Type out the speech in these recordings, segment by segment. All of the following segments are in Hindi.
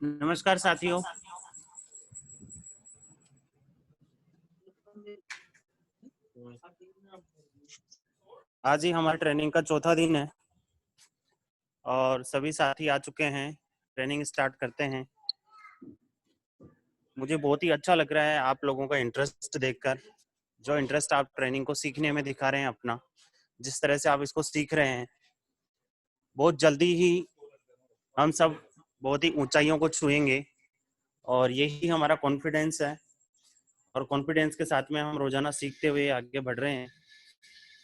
नमस्कार साथियों। आज ही हमारी ट्रेनिंग का चौथा दिन है और सभी साथी आ चुके हैं। ट्रेनिंग स्टार्ट करते हैं। मुझे बहुत ही अच्छा लग रहा है आप लोगों का इंटरेस्ट देखकर, जो इंटरेस्ट आप ट्रेनिंग को सीखने में दिखा रहे हैं अपना, जिस तरह से आप इसको सीख रहे हैं। बहुत जल्दी ही हम सब बहुत ही ऊंचाइयों को छुएंगे और यही हमारा कॉन्फिडेंस है। और कॉन्फिडेंस के साथ में हम रोजाना सीखते हुए आगे बढ़ रहे हैं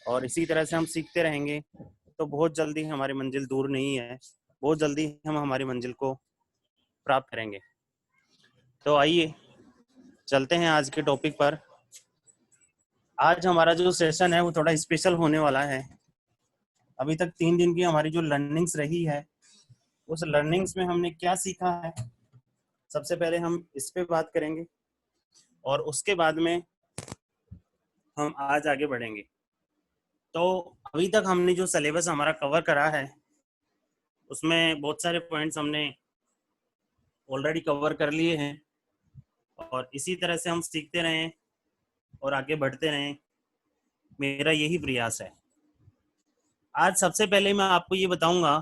और इसी तरह से हम सीखते रहेंगे तो बहुत जल्दी हमारी मंजिल दूर नहीं है। बहुत जल्दी हम हमारी मंजिल को प्राप्त करेंगे। तो आइए चलते हैं आज के टॉपिक पर। आज हमारा जो सेशन है वो थोड़ा स्पेशल होने वाला है। अभी तक 3 दिन की हमारी जो लर्निंग्स रही है, उस लर्निंग्स में हमने क्या सीखा है, सबसे पहले हम इस पे बात करेंगे और उसके बाद में हम आज आगे बढ़ेंगे। तो अभी तक हमने जो सिलेबस हमारा कवर करा है उसमें बहुत सारे पॉइंट्स हमने ऑलरेडी कवर कर लिए हैं और इसी तरह से हम सीखते रहें और आगे बढ़ते रहें, मेरा यही प्रयास है। आज सबसे पहले मैं आपको ये बताऊंगा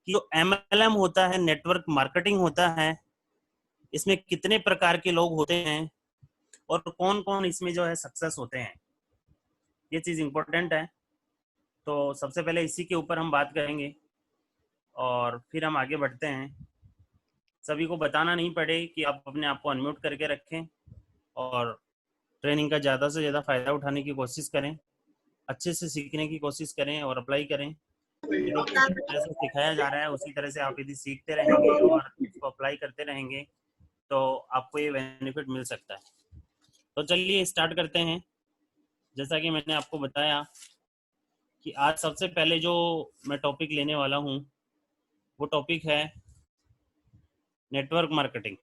कि जो MLM होता है, नेटवर्क मार्केटिंग होता है, इसमें कितने प्रकार के लोग होते हैं और कौन कौन इसमें जो है सक्सेस होते हैं। ये चीज़ इम्पोर्टेंट है। तो सबसे पहले इसी के ऊपर हम बात करेंगे और फिर हम आगे बढ़ते हैं। सभी को बताना नहीं पड़े कि आप अपने आप को अनम्यूट करके रखें और ट्रेनिंग का ज़्यादा से ज़्यादा फ़ायदा उठाने की कोशिश करें, अच्छे से सीखने की कोशिश करें और अप्लाई करें। जैसे सिखाया जा रहा है उसी तरह से आप यदि सीखते रहेंगे और इसको अप्लाई करते रहेंगे तो आपको ये बेनिफिट मिल सकता है। तो चलिए स्टार्ट करते हैं। जैसा कि मैंने आपको बताया कि आज सबसे पहले जो मैं टॉपिक लेने वाला हूँ वो टॉपिक है नेटवर्क मार्केटिंग,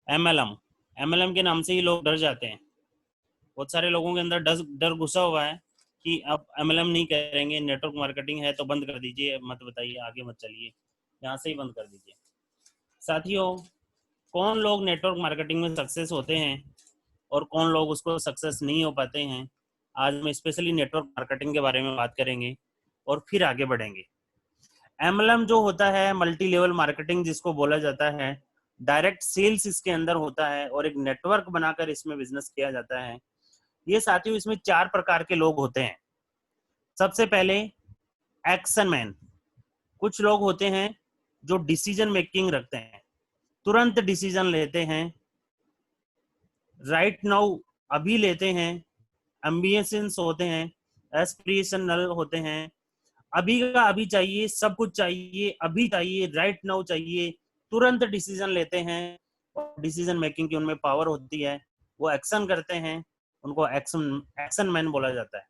MLM। MLM के नाम से ही लोग डर जाते हैं। बहुत सारे लोगों के अंदर डर घुसा हुआ है कि आप MLM नहीं करेंगे, नेटवर्क मार्केटिंग है तो बंद कर दीजिए, मत बताइए, आगे मत चलिए, यहाँ से ही बंद कर दीजिए। साथियों, कौन लोग नेटवर्क मार्केटिंग में सक्सेस होते हैं और कौन लोग उसको सक्सेस नहीं हो पाते हैं, आज हम स्पेशली नेटवर्क मार्केटिंग के बारे में बात करेंगे और फिर आगे बढ़ेंगे। MLM जो होता है, मल्टी लेवल मार्केटिंग जिसको बोला जाता है, डायरेक्ट सेल्स इसके अंदर होता है और एक नेटवर्क बनाकर इसमें बिजनेस किया जाता है। ये साथियों इसमें 4 प्रकार के लोग होते हैं। सबसे पहले एक्शन मैन। कुछ लोग होते हैं जो डिसीजन मेकिंग रखते हैं, तुरंत डिसीजन लेते हैं, राइट नाउ अभी लेते हैं, एम्बिशंस होते हैं, एस्पिरेशनल होते हैं, अभी का अभी चाहिए, सब कुछ चाहिए, अभी चाहिए, राइट नाउ चाहिए, तुरंत डिसीजन लेते हैं और डिसीजन मेकिंग की उनमें पावर होती है। वो एक्शन करते हैं, उनको एक्शन मैन बोला जाता है।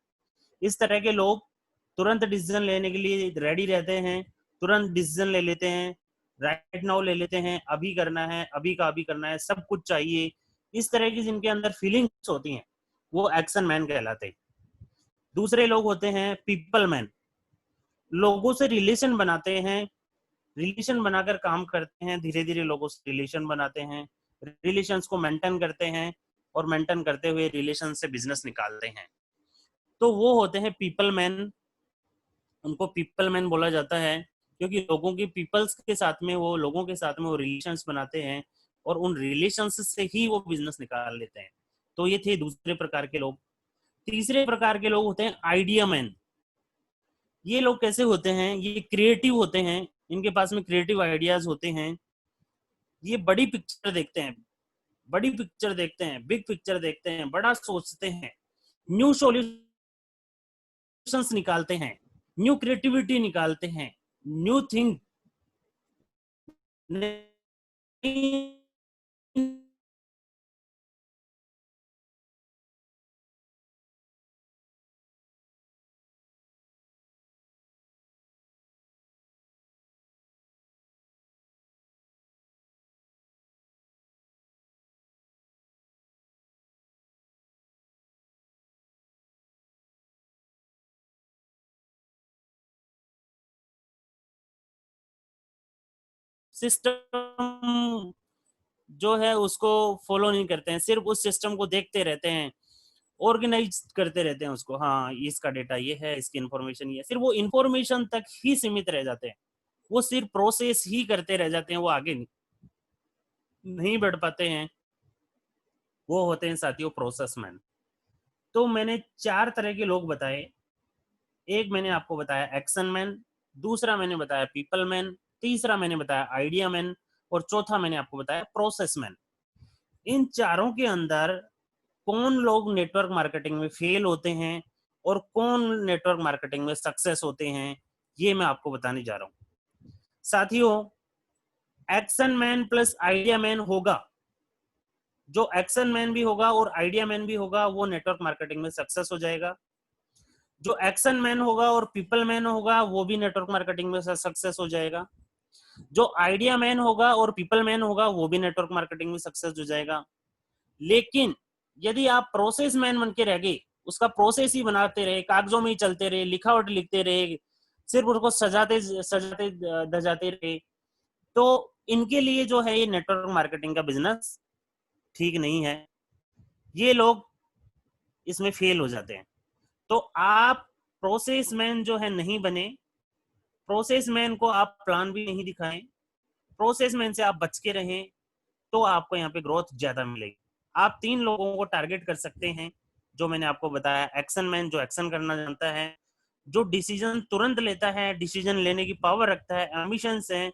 इस तरह के लोग तुरंत डिसीजन लेने के लिए रेडी रहते हैं, तुरंत डिसीजन ले लेते हैं, राइट नाउ ले लेते हैं, अभी करना है, अभी का अभी करना है, सब कुछ चाहिए। इस तरह की जिनके अंदर फीलिंग्स होती हैं वो एक्शन मैन कहलाते हैं। दूसरे लोग होते हैं पीपल मैन। लोगों से रिलेशन बनाते हैं, रिलेशन बनाकर काम करते हैं, धीरे धीरे लोगों से रिलेशन बनाते हैं, रिलेशंस को मेंटेन करते हैं और मेंटेन करते हुए रिलेशन से बिजनेस निकालते हैं। तो वो होते हैं पीपल मैन। उनको पीपल मैन बोला जाता है क्योंकि लोगों के पीपल्स के साथ में वो रिलेशंस बनाते हैं और उन रिलेशंस से ही वो बिजनेस निकाल लेते हैं। तो ये थे दूसरे प्रकार के लोग। तीसरे प्रकार के लोग होते हैं आइडिया मैन। ये लोग कैसे होते हैं? ये क्रिएटिव होते हैं, इनके पास में क्रिएटिव आइडियाज होते हैं। ये बड़ी पिक्चर देखते हैं, बड़ी पिक्चर देखते हैं, बिग पिक्चर देखते हैं, बड़ा सोचते हैं, न्यू सॉल्यूशंस निकालते हैं, न्यू क्रिएटिविटी निकालते हैं, न्यू थिंग सिस्टम जो है उसको फॉलो नहीं करते हैं, सिर्फ उस सिस्टम को देखते रहते हैं, ऑर्गेनाइज करते रहते हैं उसको। हाँ, इसका डेटा ये है, इसकी इंफॉर्मेशन ये है, सिर्फ वो इंफॉर्मेशन तक ही सीमित रह जाते हैं, वो सिर्फ प्रोसेस ही करते रह जाते हैं, वो आगे नहीं बढ़ पाते हैं। वो होते हैं साथियों प्रोसेस मैन। तो मैंने 4 तरह के लोग बताए। एक मैंने आपको बताया एक्शन मैन, दूसरा मैंने बताया पीपल मैन, तीसरा मैंने बताया आइडिया मैन, और चौथा मैंने आपको बताया प्रोसेस मैन। इन चारों के अंदर कौन लोग नेटवर्क मार्केटिंग में फेल होते हैं और कौन नेटवर्क मार्केटिंग में सक्सेस होते हैं, ये मैं आपको बताने जा रहा हूं साथियों। Action man plus idea man होगा, जो एक्शन मैन भी होगा और आइडिया मैन भी होगा, वो नेटवर्क मार्केटिंग में सक्सेस हो जाएगा। जो एक्शन मैन होगा और पीपल मैन होगा, वो भी नेटवर्क मार्केटिंग में सक्सेस हो जाएगा। जो आइडिया मैन होगा और पीपल मैन होगा, वो भी नेटवर्क मार्केटिंग में सक्सेस हो जाएगा। लेकिन यदि आप प्रोसेस मैन बन के रह गए, उसका प्रोसेस ही बनाते रहे, कागजों में ही चलते रहे, लिखावट लिखते रहे, सिर्फ उसको सजाते सजाते धजाते रहे, तो इनके लिए जो है ये नेटवर्क मार्केटिंग का बिजनेस ठीक नहीं है, ये लोग इसमें फेल हो जाते हैं। तो आप प्रोसेस मैन जो है नहीं बने, प्रोसेस मैन को आप प्लान भी नहीं दिखाएं, प्रोसेस मैन से आप बच के रहें, तो आपको यहाँ पे ग्रोथ ज्यादा मिलेगी। आप 3 लोगों को टारगेट कर सकते हैं जो मैंने आपको बताया। एक्शन मैन जो एक्शन करना जानता है, जो डिसीजन तुरंत लेता है, डिसीजन लेने की पावर रखता है, एम्बिशंस है,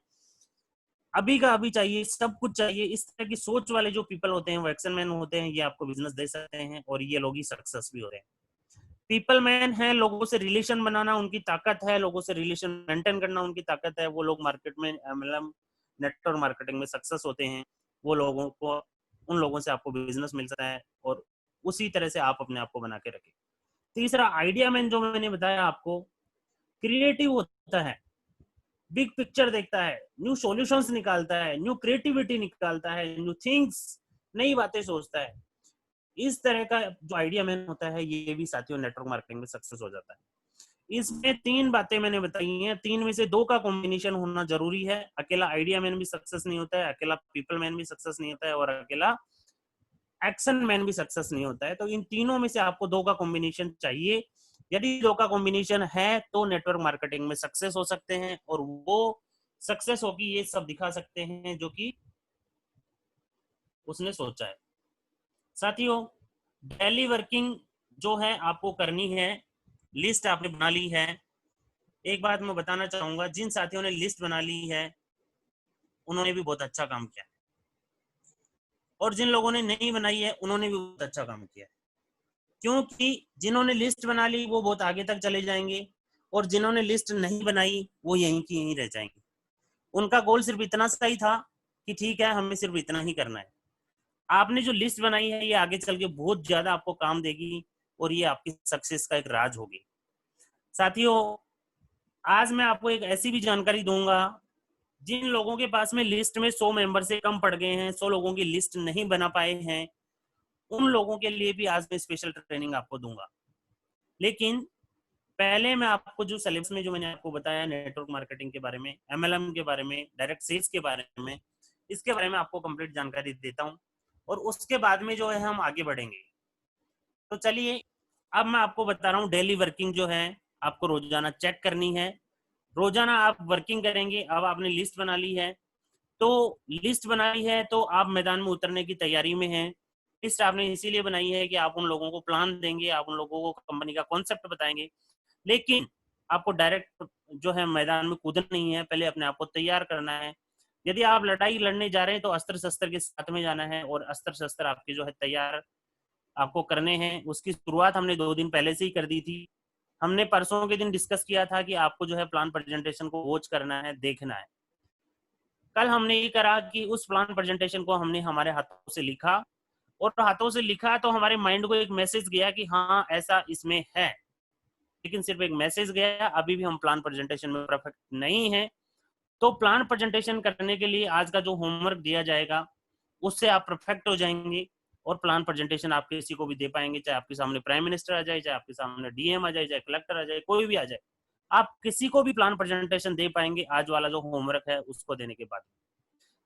अभी का अभी चाहिए, सब कुछ चाहिए, इस तरह की सोच वाले जो पीपल होते हैं वो एक्शन मैन होते हैं। ये आपको बिजनेस दे सकते हैं और ये लोग ही सक्सेस भी हो रहे हैं। पीपल मैन है, लोगों से रिलेशन बनाना उनकी ताकत है, लोगों से रिलेशन मेंटेन करना उनकी ताकत है, वो लोग मार्केट में एमएलएम नेटवर्क मार्केटिंग में सक्सेस होते हैं। वो लोगों को, उन लोगों से आपको बिजनेस मिल सकता है और उसी तरह से आप अपने आप को बना के रखें। तीसरा आइडिया मैन जो मैंने बताया आपको, क्रिएटिव होता है, बिग पिक्चर देखता है, न्यू सॉल्यूशंस निकालता है, न्यू क्रिएटिविटी निकालता है, न्यू थिंग्स, नई बातें सोचता है। इस तरह का जो आइडिया मैन होता है, ये भी साथियों नेटवर्क मार्केटिंग में सक्सेस हो जाता है। इसमें 3 बातें मैंने बताई हैं, 3 में से 2 का कॉम्बिनेशन होना जरूरी है। अकेला आइडिया मैन भी सक्सेस नहीं होता है, अकेला पीपल मैन भी सक्सेस नहीं होता है, और अकेला एक्शन मैन भी सक्सेस नहीं होता है। तो इन तीनों में से आपको 2 का कॉम्बिनेशन चाहिए। यदि 2 का कॉम्बिनेशन है तो नेटवर्क मार्केटिंग में सक्सेस हो सकते हैं, और वो सक्सेस होगी ये सब दिखा सकते हैं जो कि उसने सोचा है। साथियों, डेली वर्किंग जो है आपको करनी है, लिस्ट आपने बना ली है। एक बात मैं बताना चाहूंगा, जिन साथियों ने लिस्ट बना ली है उन्होंने भी बहुत अच्छा काम किया, और जिन लोगों ने नहीं बनाई है उन्होंने भी बहुत अच्छा काम किया, क्योंकि जिन्होंने लिस्ट बना ली वो बहुत आगे तक चले जाएंगे, और जिन्होंने लिस्ट नहीं बनाई वो यहीं की यहीं रह जाएंगे। उनका गोल सिर्फ इतना सा ही था कि ठीक है, हमें सिर्फ इतना ही करना है। आपने जो लिस्ट बनाई है ये आगे चल के बहुत ज्यादा आपको काम देगी, और ये आपकी सक्सेस का एक राज होगी। साथियों, आज मैं आपको एक ऐसी भी जानकारी दूंगा, जिन लोगों के पास में लिस्ट में 100 मेंबर से कम पड़ गए हैं, 100 लोगों की लिस्ट नहीं बना पाए हैं, उन लोगों के लिए भी आज मैं स्पेशल ट्रेनिंग आपको दूंगा। लेकिन पहले मैं आपको जो सिलेबस में जो मैंने आपको बताया नेटवर्क मार्केटिंग के बारे में, एमएलएम के बारे में, डायरेक्ट सेल्स के बारे में, इसके बारे में आपको कंप्लीट जानकारी देता हूं, और उसके बाद में जो है हम आगे बढ़ेंगे। तो चलिए, अब मैं आपको बता रहा हूँ डेली वर्किंग जो है आपको रोजाना चेक करनी है। रोजाना आप वर्किंग करेंगे। अब आपने लिस्ट बना ली है, तो लिस्ट बनाई है तो आप मैदान में उतरने की तैयारी में हैं। लिस्ट आपने इसीलिए बनाई है कि आप उन लोगों को प्लान देंगे, आप उन लोगों को कंपनी का कॉन्सेप्ट बताएंगे, लेकिन आपको डायरेक्ट जो है मैदान में कूदना नहीं है, पहले अपने आप को तैयार करना है। यदि आप लड़ाई लड़ने जा रहे हैं तो अस्त्र शस्त्र के साथ में जाना है, और अस्त्र शस्त्र आपके जो है तैयार आपको करने हैं। उसकी शुरुआत हमने 2 दिन पहले से ही कर दी थी। हमने परसों के दिन डिस्कस किया था कि आपको जो है प्लान प्रेजेंटेशन को वॉच करना है, देखना है। कल हमने ये करा कि उस प्लान प्रेजेंटेशन को हमने हमारे हाथों से लिखा, और हाथों से लिखा तो हमारे माइंड को एक मैसेज गया कि हाँ ऐसा इसमें है, लेकिन सिर्फ एक मैसेज गया, अभी भी हम प्लान प्रेजेंटेशन में परफेक्ट नहीं है। तो प्लान प्रेजेंटेशन करने के लिए आज का जो होमवर्क दिया जाएगा उससे आप परफेक्ट हो जाएंगे, और प्लान प्रेजेंटेशन आप किसी को भी दे पाएंगे, चाहे आपके सामने प्राइम मिनिस्टर आ जाए, चाहे आपके सामने डीएम आ जाए, चाहे कलेक्टर आ जाए, कोई भी आ जाए, आप किसी को भी प्लान प्रेजेंटेशन दे पाएंगे आज वाला जो होमवर्क है उसको देने के बाद।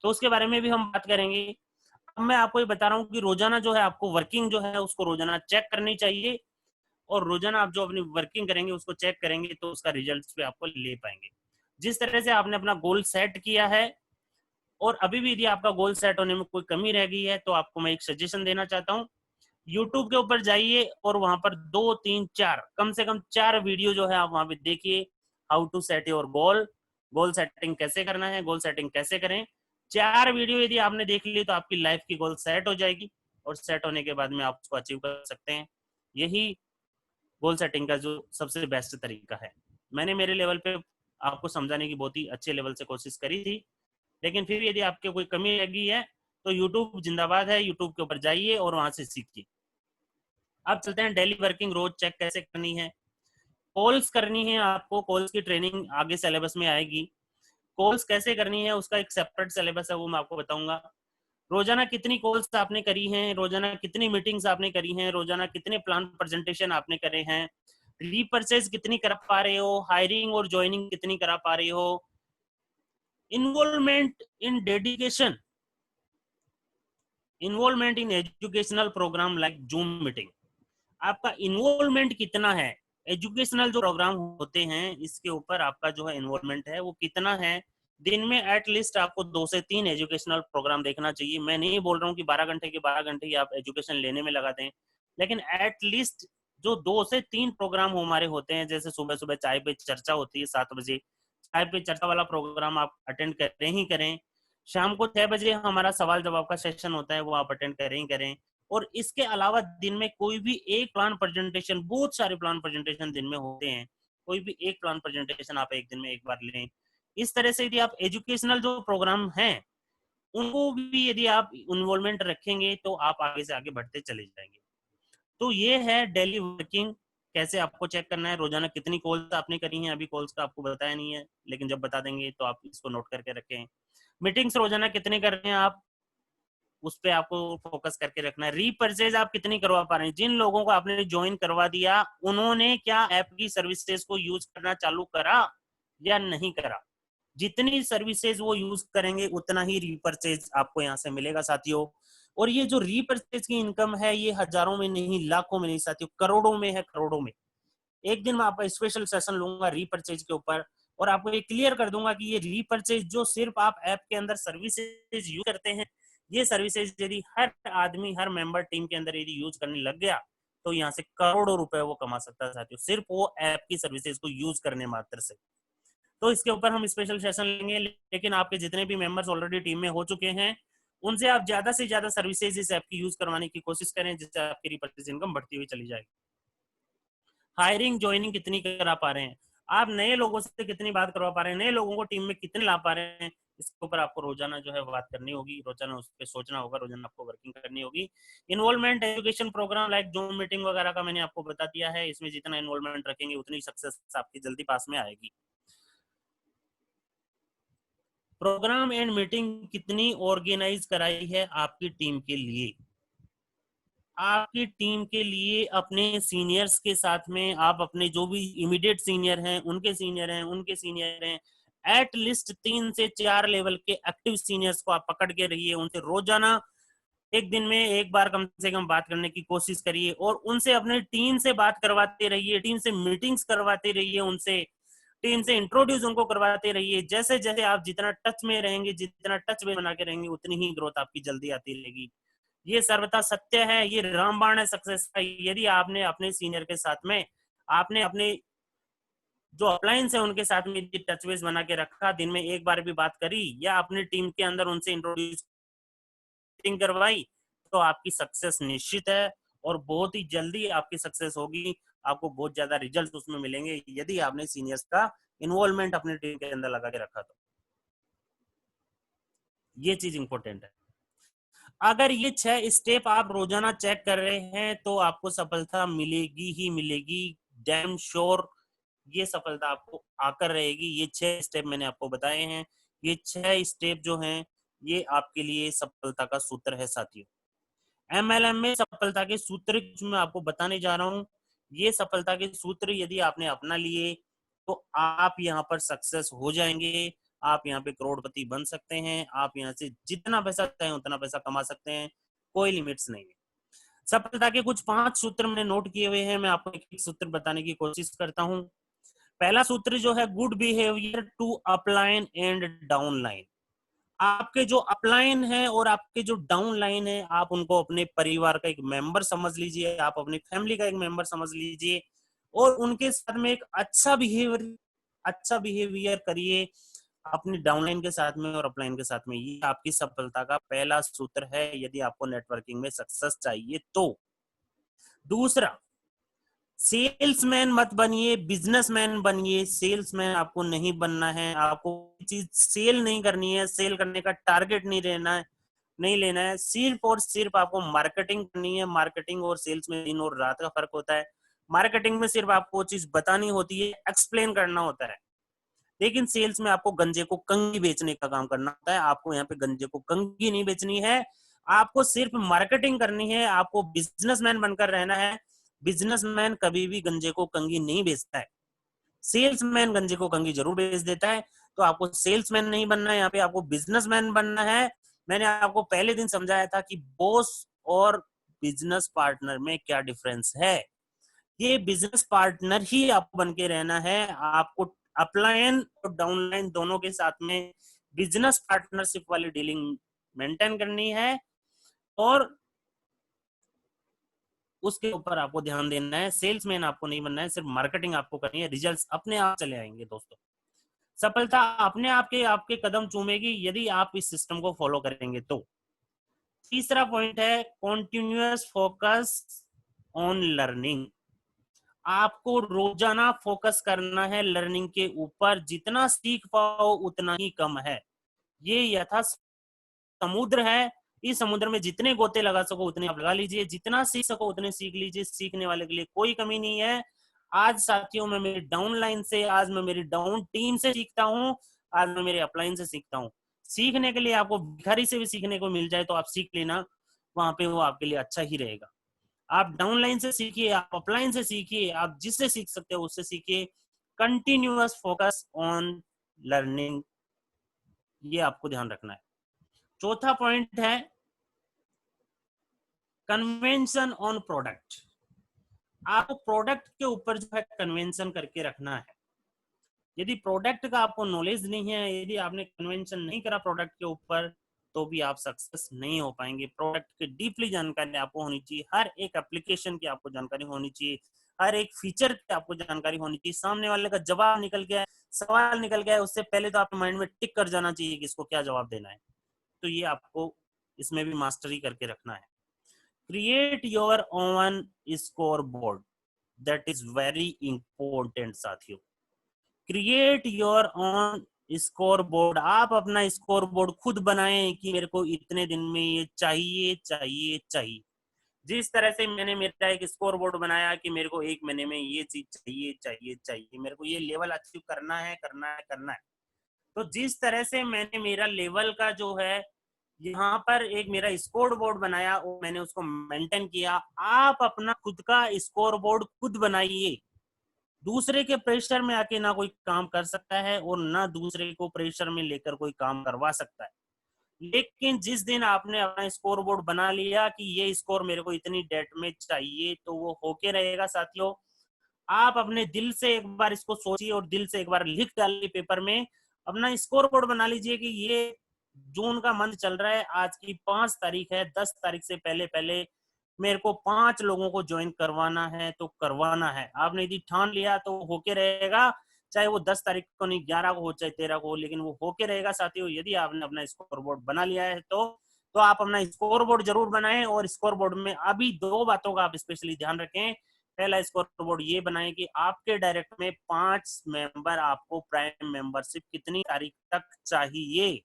तो उसके बारे में भी हम बात करेंगे। अब मैं आपको ये बता रहा हूँ कि रोजाना जो है आपको वर्किंग जो है उसको रोजाना चेक करनी चाहिए, और रोजाना आप जो अपनी वर्किंग करेंगे उसको चेक करेंगे तो उसका रिजल्ट भी आपको ले पाएंगे। जिस तरह से आपने अपना गोल सेट किया है, और अभी भी यदि आपका गोल सेट होने में कोई कमी रह गई है, तो आपको मैं एक सजेशन देना चाहता हूँ। यूट्यूब के ऊपर जाइए और वहां पर 2 3 4 कम से कम 4 वीडियो जो है आप वहां पे देखिए, how to set your goal, goal setting कैसे करना है, गोल सेटिंग कैसे करें। 4 वीडियो यदि आपने देख ली तो आपकी लाइफ की गोल सेट हो जाएगी, और सेट होने के बाद में आप उसको अचीव कर सकते हैं। यही गोल सेटिंग का जो सबसे बेस्ट तरीका है। मैंने मेरे लेवल पे आपको समझाने की बहुत ही अच्छे लेवल से कोशिश करी थी, लेकिन फिर यदि आपके कोई कमी लगी है तो यूट्यूब जिंदाबाद है, यूट्यूब के ऊपर जाइए और वहां से सीखिए। अब चलते हैं डेली वर्किंग रोज चेक कैसे करनी है। कॉल्स करनी है आपको, कॉल्स की ट्रेनिंग आगे सिलेबस में आएगी। कॉल्स कैसे करनी है उसका एक सेपरेट सिलेबस है, वो मैं आपको बताऊंगा। रोजाना कितनी कॉल्स आपने करी हैं, रोजाना कितनी मीटिंग्स आपने करी हैं, रोजाना कितने प्लान प्रेजेंटेशन आपने करे हैं, रीपरचेज कितनी कर पा रहे हो, हायरिंग और ज्वाइनिंग कितनी करा पा रहे हो, involvement in dedication, involvement in educational program like Zoom meeting, आपका इन्वॉल्वमेंट कितना है। एजुकेशनल जो प्रोग्राम होते हैं इसके ऊपर आपका जो है इन्वॉल्वमेंट है वो कितना है। दिन में एटलीस्ट आपको 2 से 3 एजुकेशनल प्रोग्राम देखना चाहिए। मैं नहीं बोल रहा हूँ कि 12 घंटे के 12 घंटे ही आप एजुकेशन लेने में लगा दें, लेकिन एटलीस्ट जो 2 से 3 प्रोग्राम हमारे होते हैं, जैसे सुबह सुबह चाय पे चर्चा होती है 7 बजे, चाय पे चर्चा वाला प्रोग्राम आप अटेंड करें ही करें। शाम को 6 बजे हमारा सवाल जवाब का सेशन होता है, वो आप अटेंड करें ही करें। और इसके अलावा दिन में कोई भी एक प्लान प्रेजेंटेशन, बहुत सारे प्लान प्रेजेंटेशन दिन में होते हैं, कोई भी एक प्लान प्रेजेंटेशन आप एक दिन में एक बार लें। इस तरह से यदि आप एजुकेशनल जो प्रोग्राम हैं उनको भी यदि आप इन्वॉल्वमेंट रखेंगे तो आप आगे से आगे बढ़ते चले जाएंगे। तो ये है डेली वर्किंग, कैसे आपको चेक करना है। रोजाना कितनी कॉल्स आपने करी हैं, अभी कॉल्स का आपको बताया नहीं है, लेकिन जब बता देंगे तो आप इसको नोट करके रखें। मीटिंग्स रोजाना कितने कर रहे हैं आप, उस पर आपको फोकस करके रखना है। रीपरचेज आप कितनी करवा पा रहे हैं, जिन लोगों को आपने ज्वाइन करवा दिया उन्होंने क्या ऐप की सर्विसेज को यूज करना चालू करा या नहीं करा। जितनी सर्विसेज वो यूज करेंगे उतना ही रीपरचेज आपको यहाँ से मिलेगा साथियों। और ये जो रीपरचेज की इनकम है ये हजारों में नहीं, लाखों में नहीं साथियों, करोड़ों में है, करोड़ों में। एक दिन मैं आपका स्पेशल सेशन लूंगा रीपरचेज के ऊपर, और आपको ये क्लियर कर दूंगा कि ये रीपरचेज जो सिर्फ आप ऐप के अंदर सर्विसेज यूज करते हैं, ये सर्विसेज यदि हर आदमी, हर मेंबर टीम के अंदर यदि यूज करने लग गया तो यहाँ से करोड़ों रुपए वो कमा सकता है साथियों, सिर्फ वो ऐप की सर्विसेज को यूज करने मात्र से। तो इसके ऊपर हम स्पेशल सेशन लेंगे, लेकिन आपके जितने भी मेंबर्स ऑलरेडी टीम में हो चुके हैं उनसे आप ज्यादा से ज्यादा सर्विसेज इस ऐप की यूज करवाने की कोशिश करें, जिससे आपकी रीपरचेज इनकम बढ़ती हुई चली जाएगी। हायरिंग ज्वाइनिंग कितनी करा पा रहे हैं, आप नए लोगों से कितनी बात करवा पा रहे हैं, नए लोगों को टीम में कितने ला पा रहे हैं, इसके ऊपर आपको रोजाना जो है बात करनी होगी, रोजाना उस पर सोचना होगा, रोजाना आपको वर्किंग करनी होगी। Involvement education program like Zoom meeting वगैरह का मैंने आपको बता दिया है, इसमें जितना इन्वॉल्वमेंट रखेंगे उतनी सक्सेस आपकी जल्दी पास में आएगी। प्रोग्राम एंड मीटिंग कितनी ऑर्गेनाइज कराई है आपकी टीम के लिए, आपकी टीम के लिए, अपने सीनियर्स के साथ में, आप अपने जो भी इमीडिएट सीनियर हैं उनके सीनियर हैं, उनके सीनियर हैं, एटलीस्ट 3 से 4 लेवल के एक्टिव सीनियर्स को आप पकड़ के रहिए, उनसे रोजाना एक दिन में एक बार कम से कम बात करने की कोशिश करिए, और उनसे अपने टीम से बात करवाते रहिए, टीम से मीटिंग्स करवाते रहिए, उनसे टीम से इंट्रोड्यूस उनको करवाते रहिए। जैसे जैसे आप जितना टच में रहेंगे, जितना टच में बना के रहेंगे, उतनी ही ग्रोथ आपकी जल्दी आती रहेगी। ये सर्वथा सत्य है, ये रामबाण है सक्सेस का। यदि आपने अपने सीनियर के साथ में, आपने अपने जो अप्लायंस है उनके साथ में टच बेस बना के रखा, दिन में एक बार भी बात करी, या अपनी टीम के अंदर उनसे इंट्रोड्यूस करवाई, तो आपकी सक्सेस निश्चित है, और बहुत ही जल्दी आपकी सक्सेस होगी। आपको बहुत ज्यादा रिजल्ट उसमें मिलेंगे यदि आपने सीनियर्स का इन्वॉल्वमेंट अपनी टीम के अंदर लगा के रखा तो। ये चीज इंपॉर्टेंट है। अगर ये 6 स्टेप आप रोजाना चेक कर रहे हैं तो आपको सफलता मिलेगी ही मिलेगी, डैम श्योर। ये सफलता आपको आकर रहेगी। ये 6 स्टेप मैंने आपको बताए हैं, ये 6 स्टेप जो हैं ये आपके लिए सफलता का सूत्र है साथियों। एमएलएम में सफलता के सूत्र मैं आपको बताने जा रहा हूं। ये सफलता के सूत्र यदि आपने अपना लिए तो आप यहाँ पर सक्सेस हो जाएंगे। आप यहाँ पे करोड़पति बन सकते हैं, आप यहाँ से जितना पैसा चाहें उतना पैसा कमा सकते हैं, कोई लिमिट्स नहीं है। सफलता के कुछ 5 सूत्र मैंने नोट किए हुए हैं, मैं आपको एक सूत्र बताने की कोशिश करता हूँ। पहला सूत्र जो है, good behaviour to upline and downline. आपके जो अपलाइन है और आपके जो डाउन लाइन है, आप उनको अपने परिवार का एक मेंबर समझ लीजिए, आप अपनी फैमिली का एक मेंबर समझ लीजिए और उनके साथ में एक अच्छा बिहेवियर करिए अपनी डाउनलाइन के साथ में और अपलाइन के साथ में। ये आपकी सफलता का पहला सूत्र है यदि आपको नेटवर्किंग में सक्सेस चाहिए तो। दूसरा, सेल्समैन मत बनिए, बिजनेसमैन बनिए। सेल्समैन आपको नहीं बनना है, आपको चीज सेल नहीं करनी है, सेल करने का टारगेट नहीं लेना है। सिर्फ और सिर्फ आपको मार्केटिंग करनी है। मार्केटिंग और सेल्स में दिन और रात का फर्क होता है। मार्केटिंग में सिर्फ आपको चीज बतानी होती है, एक्सप्लेन करना होता है, लेकिन सेल्स में आपको गंजे को कंगी बेचने का काम करना होता है। आपको यहाँ पे गंजे को कंगी नहीं बेचनी है, आपको सिर्फ मार्केटिंग करनी है, आपको बिजनेसमैन बनकर रहना है। बिजनेसमैन कभी भी गंजे को कंगी नहीं बेचता है, सेल्समैन गंजे को कंगी जरूर बेच देता है। तो आपको सेल्समैन नहीं बनना है, यहाँ पे आपको बिजनेसमैन बनना है। मैंने आपको पहले दिन समझाया था कि बॉस और बिजनेस पार्टनर में क्या डिफरेंस है। ये बिजनेस पार्टनर ही आपको बन के रहना है। आपको अपलाइन और डाउनलाइन दोनों के साथ में बिजनेस पार्टनरशिप वाली डीलिंग मेंटेन करनी है और उसके ऊपर आपको ध्यान देना है। सेल्समैन आपको नहीं बनना है, सिर्फ मार्केटिंग आपको करनी है। रिजल्ट्स अपने आप चले आएंगे दोस्तों। सफलता अपने आप के आपके कदम चूमेगी यदि आप इस सिस्टम को फॉलो करेंगे तो। तीसरा पॉइंट है कॉन्टिन्यूअस फोकस ऑन लर्निंग। आपको रोजाना फोकस करना है लर्निंग के ऊपर। जितना सीख पाओ उतना ही कम है। ये यथा समुद्र है, इस समुद्र में जितने गोते लगा सको उतने आप लगा लीजिए, जितना सीख सको उतने सीख लीजिए। सीखने वाले के लिए कोई कमी नहीं है। आज साथियों मैं मेरी डाउन लाइन से, आज मैं मेरी डाउन टीम से सीखता हूँ, आज मैं मेरे अपलाइन से सीखता हूँ। सीखने के लिए आपको भिखारी से भी सीखने को मिल जाए तो आप सीख लेना, वहां पे वो आपके लिए अच्छा ही रहेगा। आप डाउनलाइन से सीखिए, आप अपलाइन से सीखिए, आप जिससे सीख सकते हो उससे सीखिए। कंटिन्यूअस फोकस ऑन लर्निंग, ये आपको ध्यान रखना है। चौथा पॉइंट है कन्वेंशन ऑन प्रोडक्ट। आपको प्रोडक्ट के ऊपर जो है कन्वेंशन करके रखना है। यदि प्रोडक्ट का आपको नॉलेज नहीं है, यदि आपने कन्वेंशन नहीं करा प्रोडक्ट के ऊपर, तो भी आप सक्सेस नहीं हो पाएंगे। प्रोडक्ट की डीपली जानकारी आपको होनी चाहिए, हर एक एप्लीकेशन की आपको जानकारी होनी चाहिए, हर एक फीचर की आपको जानकारी होनी चाहिए। सामने वाले का जवाब निकल गया, सवाल निकल गया, उससे पहले तो आपके माइंड में टिक कर जाना चाहिए कि इसको क्या जवाब देना है। तो ये आपको इसमें भी मास्टरी करके रखना है। Create your own scoreboard, that is very important साथियों। Create your own scoreboard. आप अपना स्कोर बोर्ड खुद बनाएं कि मेरे को इतने दिन में ये चाहिए चाहिए चाहिए। जिस तरह से मैंने मेरा एक स्कोर बोर्ड बनाया कि मेरे को 1 महीने में ये चीज चाहिए चाहिए चाहिए, मेरे को ये लेवल अचीव करना है करना है करना है। तो जिस तरह से मैंने मेरा लेवल का जो है यहाँ पर एक मेरा स्कोर बोर्ड बनाया और मैंने उसको मेंटेन किया, आप अपना खुद का स्कोर बोर्ड खुद बनाइए। दूसरे के प्रेशर में आके ना कोई काम कर सकता है और ना दूसरे को प्रेशर में लेकर कोई काम करवा सकता है। लेकिन जिस दिन आपने अपना स्कोर बोर्ड बना लिया कि ये स्कोर मेरे को इतनी डेट में चाहिए, तो वो होके रहेगा साथियों। आप अपने दिल से एक बार इसको सोचिए और दिल से एक बार लिख डालिए पेपर में। अपना स्कोर बोर्ड बना लीजिए कि ये जून का मंथ चल रहा है, आज की 5 तारीख है, 10 तारीख से पहले पहले मेरे को 5 लोगों को ज्वाइन करवाना है तो करवाना है। आपने यदि ठान लिया तो होके रहेगा, चाहे वो 10 तारीख को नहीं, 11 को हो चाहे 13 को हो, लेकिन वो होके रहेगा साथियों। यदि आपने अपना स्कोर बोर्ड बना लिया है तो आप अपना स्कोर बोर्ड जरूर बनाएं। और स्कोर बोर्ड में अभी 2 बातों का आप स्पेशली ध्यान रखें। पहला स्कोर बोर्ड ये बनाएं कि आपके डायरेक्ट में 5 मेंबर आपको प्राइम मेंबरशिप कितनी तारीख तक चाहिए।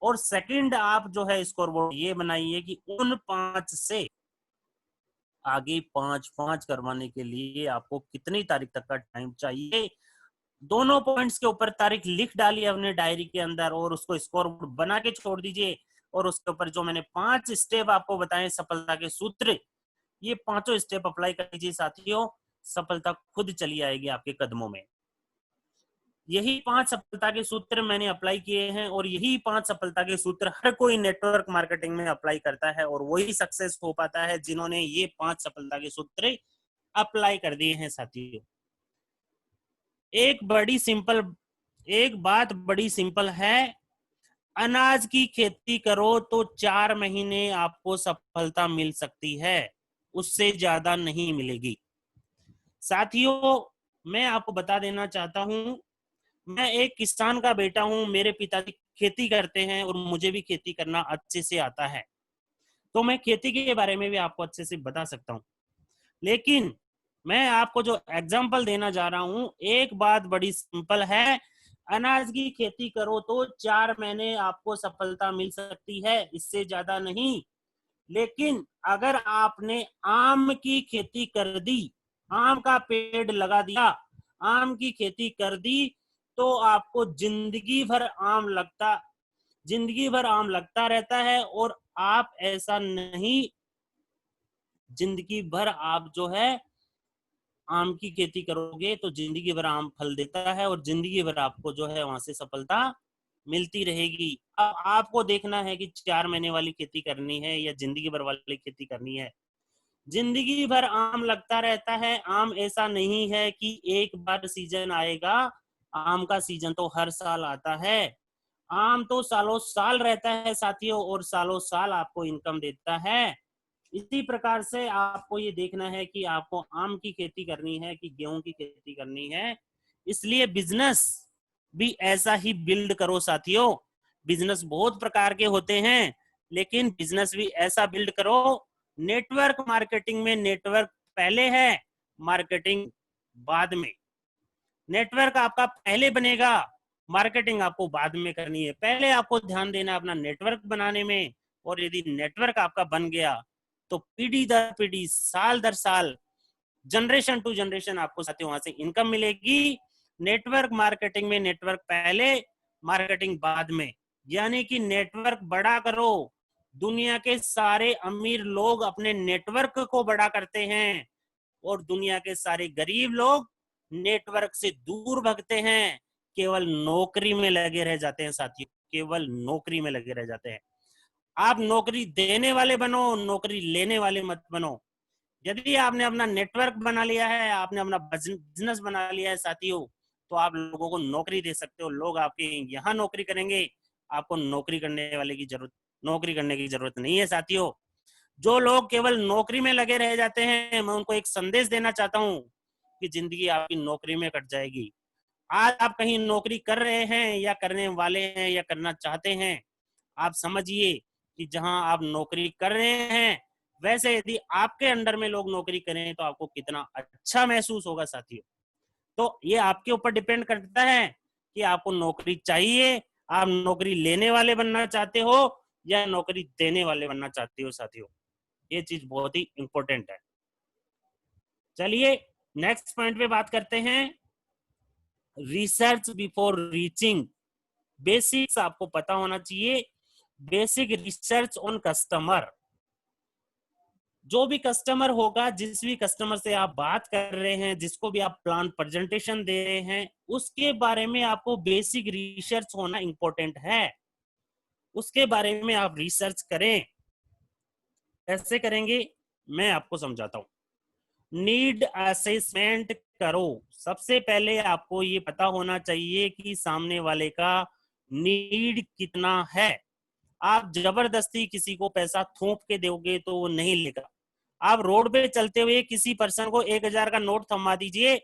और सेकंड, आप जो है स्कोर बोर्ड ये बनाइए कि उन 5 से आगे 5 करवाने के लिए आपको कितनी तारीख तक का टाइम चाहिए। दोनों पॉइंट्स के ऊपर तारीख लिख डालिए अपने डायरी के अंदर और उसको स्कोर बोर्ड बना के छोड़ दीजिए। और उसके ऊपर जो मैंने 5 स्टेप आपको बताए सफलता के सूत्र, ये 5 स्टेप अप्लाई कर लीजिए साथियों। सफलता खुद चली आएगी आपके कदमों में। यही 5 सफलता के सूत्र मैंने अप्लाई किए हैं और यही 5 सफलता के सूत्र हर कोई नेटवर्क मार्केटिंग में अप्लाई करता है और वही सक्सेस हो पाता है जिन्होंने ये 5 सफलता के सूत्र अप्लाई कर दिए हैं साथियों। एक बात बड़ी सिंपल है, अनाज की खेती करो तो 4 महीने आपको सफलता मिल सकती है, उससे ज्यादा नहीं मिलेगी। साथियों, मैं आपको बता देना चाहता हूं, मैं एक किसान का बेटा हूं, मेरे पिताजी खेती करते हैं और मुझे भी खेती करना अच्छे से आता है, तो मैं खेती के बारे में भी आपको अच्छे से बता सकता हूं। लेकिन मैं आपको जो एग्जाम्पल देना जा रहा हूं, एक बात बड़ी सिंपल है, अनाज की खेती करो तो 4 महीने आपको सफलता मिल सकती है, इससे ज्यादा नहीं। लेकिन अगर आपने आम की खेती कर दी, आम का पेड़ लगा दिया, आम की खेती कर दी, तो आपको जिंदगी भर आम लगता रहता है और आप ऐसा नहीं, जिंदगी भर आप जो है आम की खेती करोगे तो जिंदगी भर आम फल देता है और जिंदगी भर आपको जो है वहां से सफलता मिलती रहेगी। अब आपको देखना है कि 4 महीने वाली खेती करनी है या जिंदगी भर वाली खेती करनी है। जिंदगी भर आम लगता रहता है, आम ऐसा नहीं है कि एक बार सीजन आएगा, आम का सीजन तो हर साल आता है। आम तो सालों साल रहता है साथियों और सालों साल आपको इनकम देता है। इसी प्रकार से आपको ये देखना है कि आपको आम की खेती करनी है कि गेहूं की खेती करनी है। इसलिए बिजनेस भी ऐसा ही बिल्ड करो साथियों। बिजनेस बहुत प्रकार के होते हैं, लेकिन बिजनेस भी ऐसा बिल्ड करो, नेटवर्क मार्केटिंग में नेटवर्क पहले है, मार्केटिंग बाद में। नेटवर्क आपका पहले बनेगा, मार्केटिंग आपको बाद में करनी है। पहले आपको ध्यान देना है अपना नेटवर्क बनाने में, और यदि नेटवर्क आपका बन गया तो पीढ़ी दर पीढ़ी, साल दर साल, जनरेशन टू जनरेशन आपको साथियों वहां से इनकम मिलेगी। नेटवर्क मार्केटिंग में नेटवर्क पहले, मार्केटिंग बाद में, यानी कि नेटवर्क बड़ा करो। दुनिया के सारे अमीर लोग अपने नेटवर्क को बड़ा करते हैं और दुनिया के सारे गरीब लोग नेटवर्क से दूर भगते हैं, केवल नौकरी में लगे रह जाते हैं साथियों, केवल नौकरी में लगे रह जाते हैं। आप नौकरी देने वाले बनो, नौकरी लेने वाले मत बनो। यदि आपने अपना नेटवर्क बना लिया है, आपने अपना बिजनेस बना लिया है साथियों, तो आप लोगों को नौकरी दे सकते हो। लोग आपके यहाँ नौकरी करेंगे, आपको नौकरी करने की जरूरत नहीं है साथियों। जो लोग केवल नौकरी में लगे रह जाते हैं, मैं उनको एक संदेश देना चाहता हूँ कि जिंदगी आपकी नौकरी में कट जाएगी। आज आप कहीं नौकरी कर रहे हैं या करने वाले हैं या करना चाहते हैं, आप समझिए कि जहां आप नौकरी कर रहे हैं, वैसे यदि आपके अंडर में लोग नौकरी करें तो आपको कितना अच्छा महसूस होगा साथियों। तो ये आपके ऊपर डिपेंड करता है कि आपको नौकरी चाहिए, आप नौकरी लेने वाले बनना चाहते हो या नौकरी देने वाले बनना चाहते हो साथियों। ये चीज बहुत ही इंपॉर्टेंट है। चलिए नेक्स्ट पॉइंट पे बात करते हैं, रिसर्च बिफोर रीचिंग। बेसिक्स आपको पता होना चाहिए, बेसिक रिसर्च ऑन कस्टमर। जो भी कस्टमर होगा, जिस भी कस्टमर से आप बात कर रहे हैं, जिसको भी आप प्लान प्रेजेंटेशन दे रहे हैं, उसके बारे में आपको बेसिक रिसर्च होना इंपॉर्टेंट है। उसके बारे में आप रिसर्च करें। कैसे करेंगे मैं आपको समझाता हूं। नीड असेसमेंट करो। सबसे पहले आपको ये पता होना चाहिए कि सामने वाले का नीड कितना है। आप जबरदस्ती किसी को पैसा थोप के दोगे तो वो नहीं लेगा। आप रोड पे चलते हुए किसी पर्सन को 1,000 का नोट थमा दीजिए,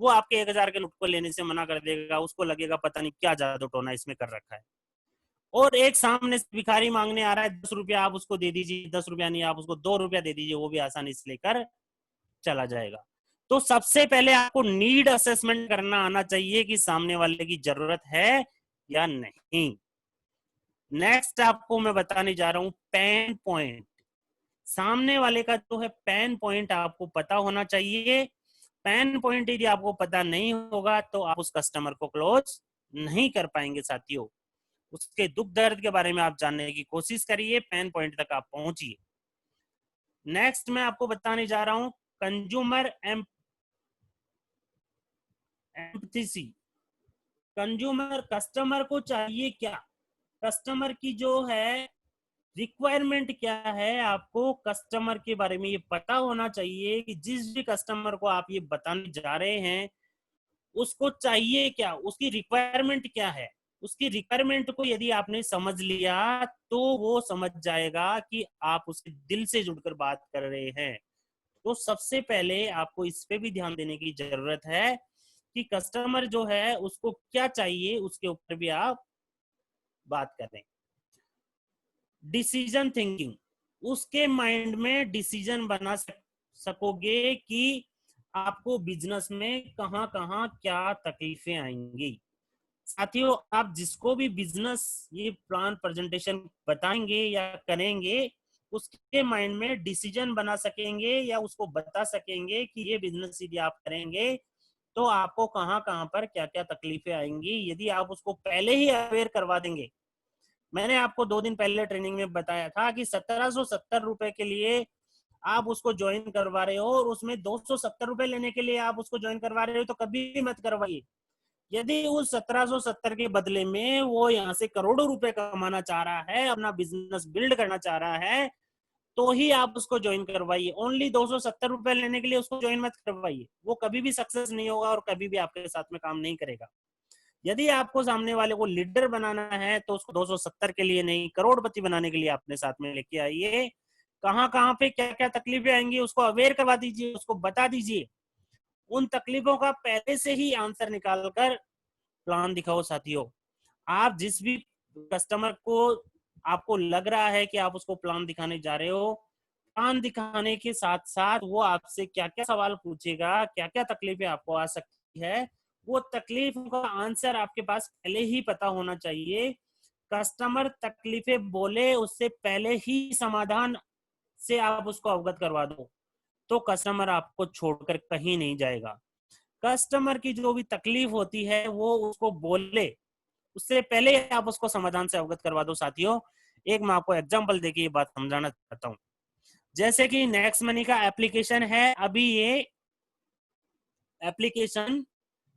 वो आपके 1,000 के नोट को लेने से मना कर देगा। उसको लगेगा पता नहीं क्या जादू टोना इसमें कर रखा है। और एक सामने से भिखारी मांगने आ रहा है 10 रुपया, आप उसको दे दीजिए, 10 रुपया नहीं, आप उसको 2 रुपया दे दीजिए, वो भी आसानी से लेकर चला जाएगा। तो सबसे पहले आपको नीड असेसमेंट करना आना चाहिए कि सामने वाले की जरूरत है या नहीं। नेक्स्ट आपको मैं बताने जा रहा हूं पेन पॉइंट। सामने वाले का जो है पेन पॉइंट आपको पता होना चाहिए। पेन पॉइंट यदि आपको पता नहीं होगा तो आप उस कस्टमर को क्लोज नहीं कर पाएंगे साथियों। उसके दुख दर्द के बारे में आप जानने की कोशिश करिए, पेन पॉइंट तक आप पहुंचिए। नेक्स्ट मैं आपको बताने जा रहा हूं कंज्यूमर एम्पैथी। कस्टमर को चाहिए क्या, कस्टमर की जो है रिक्वायरमेंट क्या है, आपको कस्टमर के बारे में ये पता होना चाहिए कि जिस भी कस्टमर को आप ये बताने जा रहे हैं उसको चाहिए क्या, उसकी रिक्वायरमेंट क्या है। उसकी रिक्वायरमेंट को यदि आपने समझ लिया तो वो समझ जाएगा कि आप उसके दिल से जुड़कर बात कर रहे हैं। तो सबसे पहले आपको इस पे भी ध्यान देने की जरूरत है कि कस्टमर जो है उसको क्या चाहिए, उसके ऊपर भी आप बात करें। डिसीजन थिंकिंग, उसके माइंड में डिसीजन बना सकोगे कि आपको बिजनेस में कहां कहां क्या तकलीफें आएंगी। साथियों, आप जिसको भी बिजनेस ये प्लान प्रेजेंटेशन बताएंगे या करेंगे उसके माइंड में डिसीजन बना सकेंगे या उसको बता सकेंगे कि ये बिजनेस यदि आप करेंगे तो आपको कहां कहां पर क्या क्या तकलीफें आएंगी। यदि आप उसको पहले ही अवेयर करवा देंगे, मैंने आपको 2 दिन पहले ट्रेनिंग में बताया था कि 1770 रुपए के लिए आप उसको ज्वाइन करवा रहे हो और उसमें 270 रुपए लेने के लिए आप उसको ज्वाइन करवा रहे हो, तो कभी भी मत करवाइए। यदि उस 1770 के बदले में वो यहाँ से करोड़ों रुपए कमाना चाह रहा है, अपना बिजनेस बिल्ड करना चाह रहा है, तो ही आप उसको ज्वाइन करवाइए। ओनली 270 रुपए लेने के लिए उसको ज्वाइन मत करवाइए, वो कभी भी सक्सेस नहीं होगा और कभी भी आपके साथ में काम नहीं करेगा। यदि आपको सामने वाले को लीडर बनाना है तो उसको 270 के लिए नहीं, करोड़पति बनाने के लिए अपने साथ में लेके आइए। कहां कहां पे क्या क्या तकलीफें आएंगी उसको अवेयर करवा दीजिए, उसको बता दीजिए। उन तकलीफों का पहले से ही आंसर निकालकर प्लान दिखाओ। साथियों, आप जिस भी कस्टमर को आपको लग रहा है कि आप उसको प्लान दिखाने जा रहे हो, प्लान दिखाने के साथ साथ वो आपसे क्या क्या सवाल पूछेगा, क्या क्या तकलीफें आपको आ सकती है, वो तकलीफों का आंसर आपके पास पहले ही पता होना चाहिए। कस्टमर तकलीफें बोले उससे पहले ही समाधान से आप उसको अवगत करवा दो, तो कस्टमर आपको छोड़कर कहीं नहीं जाएगा। कस्टमर की जो भी तकलीफ होती है वो उसको बोले उससे पहले आप उसको समाधान से अवगत करवा दो। साथियों, एक मैं आपको एग्जांपल देके ये बात समझाना चाहता हूँ। जैसे कि नेक्स्ट मनी का एप्लीकेशन है, अभी ये एप्लीकेशन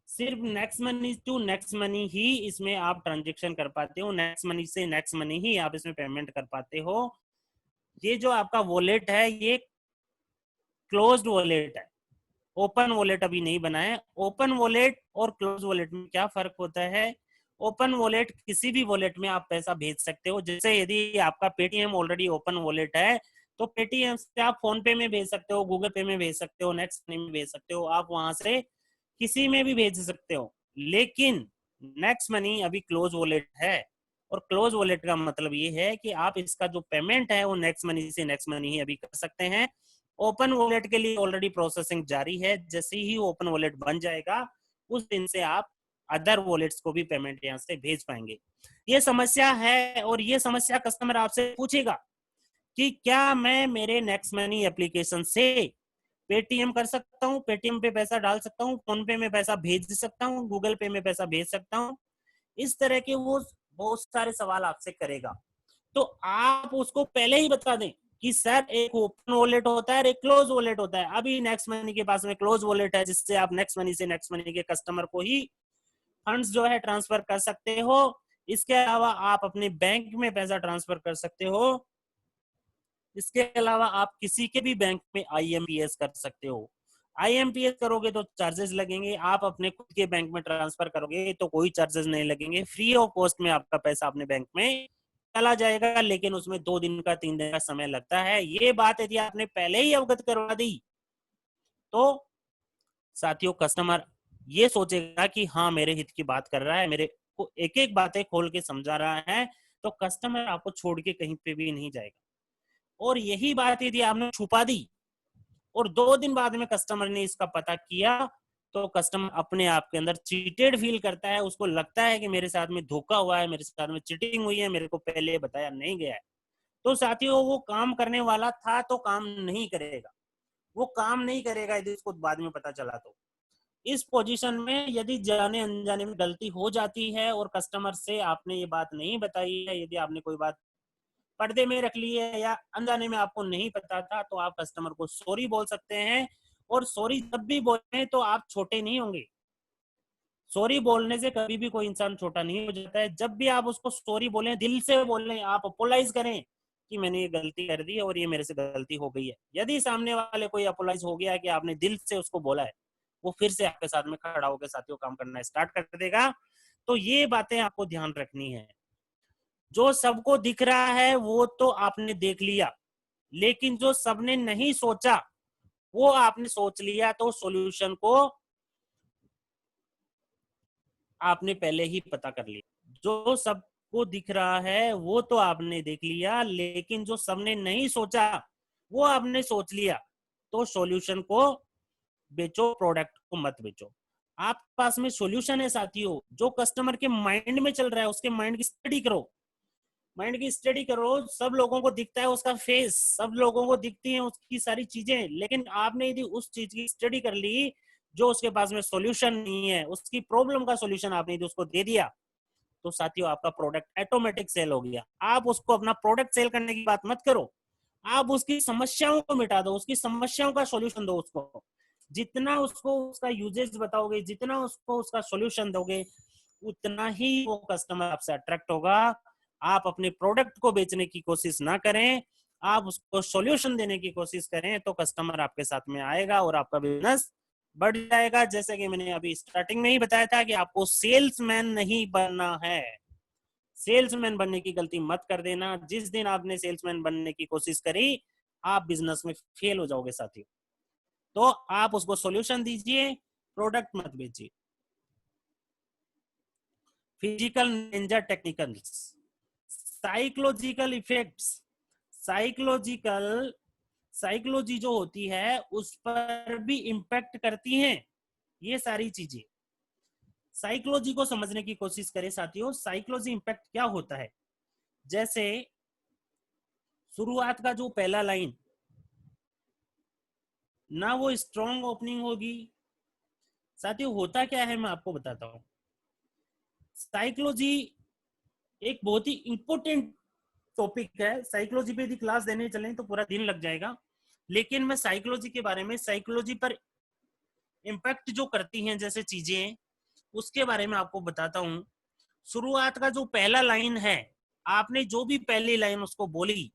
सिर्फ next money to next money ही इसमें आप ट्रांजेक्शन कर पाते हो, नेक्स्ट मनी से नेक्स्ट मनी ही आप इसमें पेमेंट कर पाते हो। ये जो आपका वॉलेट है ये क्लोज्ड वॉलेट है, ओपन वॉलेट अभी नहीं बना है। ओपन वॉलेट और क्लोज वॉलेट में क्या फर्क होता है? ओपन वॉलेट किसी भी वॉलेट में आप पैसा भेज सकते हो। जैसे यदि आपका पेटीएम ऑलरेडी ओपन वॉलेट है तो पेटीएम से आप फोन पे में भेज सकते हो, गूगल पे में भेज सकते हो, नेक्स्ट मनी में भेज सकते हो, आप वहां से किसी में भी भेज सकते हो। लेकिन नेक्स्ट मनी अभी क्लोज वॉलेट है, और क्लोज वॉलेट का मतलब ये है कि आप इसका जो पेमेंट है वो नेक्स्ट मनी से नेक्स्ट मनी ही अभी कर सकते हैं। ओपन वॉलेट के लिए ऑलरेडी प्रोसेसिंग जारी है, जैसे ही ओपन वॉलेट बन जाएगा उस दिन से आप अदर वॉलेट्स को भी पेमेंट यहाँ से भेज पाएंगे। ये समस्या है और ये समस्या कस्टमर आपसे पूछेगा कि क्या मैं मेरे नेक्स्ट मनी एप्लीकेशन से पेटीएम कर सकता हूँ, पेटीएम पे पैसा डाल सकता हूँ, फोन पे में पैसा भेज सकता हूँ, गूगल पे में पैसा भेज सकता हूँ। इस तरह के वो बहुत सारे सवाल आपसे करेगा। तो आप उसको पहले ही बता दें कि सर एक ओपन वॉलेट होता है और एक क्लोज वॉलेट होता है। अभी नेक्स्ट मनी के पास में क्लोज वॉलेट है जिससे आप नेक्स्ट मनी से नेक्स्ट मनी के कस्टमर को ही फंड्स जो है ट्रांसफर कर सकते हो। इसके अलावा आप अपने बैंक में पैसा ट्रांसफर कर सकते हो। इसके अलावा आप किसी के भी बैंक में आईएमपीएस कर सकते हो। आईएमपीएस करोगे तो चार्जेस लगेंगे, आप अपने खुद के बैंक में ट्रांसफर करोगे तो कोई चार्जेस नहीं लगेंगे, फ्री ऑफ कॉस्ट में आपका पैसा अपने बैंक में चला जाएगा। लेकिन उसमें 2 दिन का 3 दिन का समय लगता है। ये बात यदि आपने पहले ही अवगत करवा दी तो साथियों कस्टमर ये सोचेगा कि हाँ मेरे हित की बात कर रहा है, मेरे को एक एक बातें खोल के समझा रहा है, तो कस्टमर आपको छोड़ के कहीं पे भी नहीं जाएगा। और यही बात यदि आपने छुपा दी और 2 दिन बाद में कस्टमर ने इसका पता किया तो कस्टमर अपने आप के अंदर चीटेड फील करता है, उसको लगता है कि मेरे साथ में धोखा हुआ है, मेरे साथ में चीटिंग हुई है, मेरे को पहले बताया नहीं गया है। तो साथियों वो काम करने वाला था तो काम नहीं करेगा, वो काम नहीं करेगा यदि उसको बाद में पता चला। तो इस पोजीशन में यदि जाने अनजाने में गलती हो जाती है और कस्टमर से आपने ये बात नहीं बताई है, यदि आपने कोई बात पर्दे में रख ली है या अनजाने में आपको नहीं पता था, तो आप कस्टमर को सॉरी बोल सकते हैं। और सॉरी जब भी बोले तो आप छोटे नहीं होंगे, सॉरी बोलने से कभी भी कोई इंसान छोटा नहीं हो जाता है। जब भी आप उसको सॉरी बोलें, दिल से बोलें, आप अपोलाइज करें कि मैंने ये गलती कर दी है और ये मेरे से गलती हो गई है। यदि सामने वाले कोई अपोलाइज हो गया है कि आपने दिल से उसको बोला है, वो फिर से आपके साथ में खड़ा होकर साथियों काम करना स्टार्ट कर देगा। तो ये बातें आपको ध्यान रखनी है। जो सबको दिख रहा है वो तो आपने देख लिया, लेकिन जो सबने नहीं सोचा वो आपने सोच लिया, तो सॉल्यूशन को आपने पहले ही पता कर लिया। जो सबको दिख रहा है वो तो आपने देख लिया, लेकिन जो सबने नहीं सोचा वो आपने सोच लिया, तो सॉल्यूशन को बेचो, प्रोडक्ट को मत बेचो। आप पास में सॉल्यूशन है साथियों, जो कस्टमर के माइंड में चल रहा है उसके माइंड की स्टडी करो, माइंड की स्टडी करो। सब लोगों को दिखता है उसका फेस, सब लोगों को दिखती हैं उसकी सारी चीजें, लेकिन आपने यदि उस चीज की स्टडी कर ली जो उसके पास में सॉल्यूशन नहीं है, उसकी प्रॉब्लम का सॉल्यूशन आपने यदि उसको दे दिया, तो साथियों आपका प्रोडक्ट ऑटोमेटिक सेल हो गया। आप उसको अपना प्रोडक्ट सेल करने की बात मत करो, आप उसकी समस्याओं को मिटा दो, उसकी समस्याओं का सॉल्यूशन दो उसको। जितना उसको उसका यूजेस बताओगे, जितना उसको उसका सॉल्यूशन दोगे, उतना ही वो कस्टमर आपसे अट्रैक्ट होगा। आप अपने प्रोडक्ट को बेचने की कोशिश ना करें, आप उसको सॉल्यूशन देने की कोशिश करें, तो कस्टमर आपके साथ में आएगा और आपका बिजनेस बढ़ जाएगा। जैसे कि मैंने अभी स्टार्टिंग में ही बताया था कि आपको सेल्समैन नहीं बनना है। सेल्समैन बनने की गलती मत कर देना। जिस दिन आपने सेल्समैन बनने की कोशिश करी, आप बिजनेस में फेल हो जाओगे साथियों। तो आप उसको सॉल्यूशन दीजिए, प्रोडक्ट मत बेचिए। Physical Ninja technicals, psychological effects. Psychology जो होती है उस पर भी इंपैक्ट करती हैं ये सारी चीजें। साइकोलॉजी को समझने की कोशिश करें साथियों, साइकोलॉजी इंपैक्ट क्या होता है। जैसे शुरुआत का जो पहला लाइन ना, वो स्ट्रॉन्ग ओपनिंग होगी। साथियों होता क्या है मैं आपको बताता हूं। साइकोलॉजी एक बहुत ही इंपॉर्टेंट टॉपिक है। साइकोलॉजी पे यदि क्लास देने चलें तो पूरा दिन लग जाएगा, लेकिन मैं साइकोलॉजी के बारे में, साइकोलॉजी पर इम्पैक्ट जो करती हैं जैसे चीजें, उसके बारे में आपको बताता हूं। शुरुआत का जो पहला लाइन है, आपने जो भी पहली लाइन उसको बोली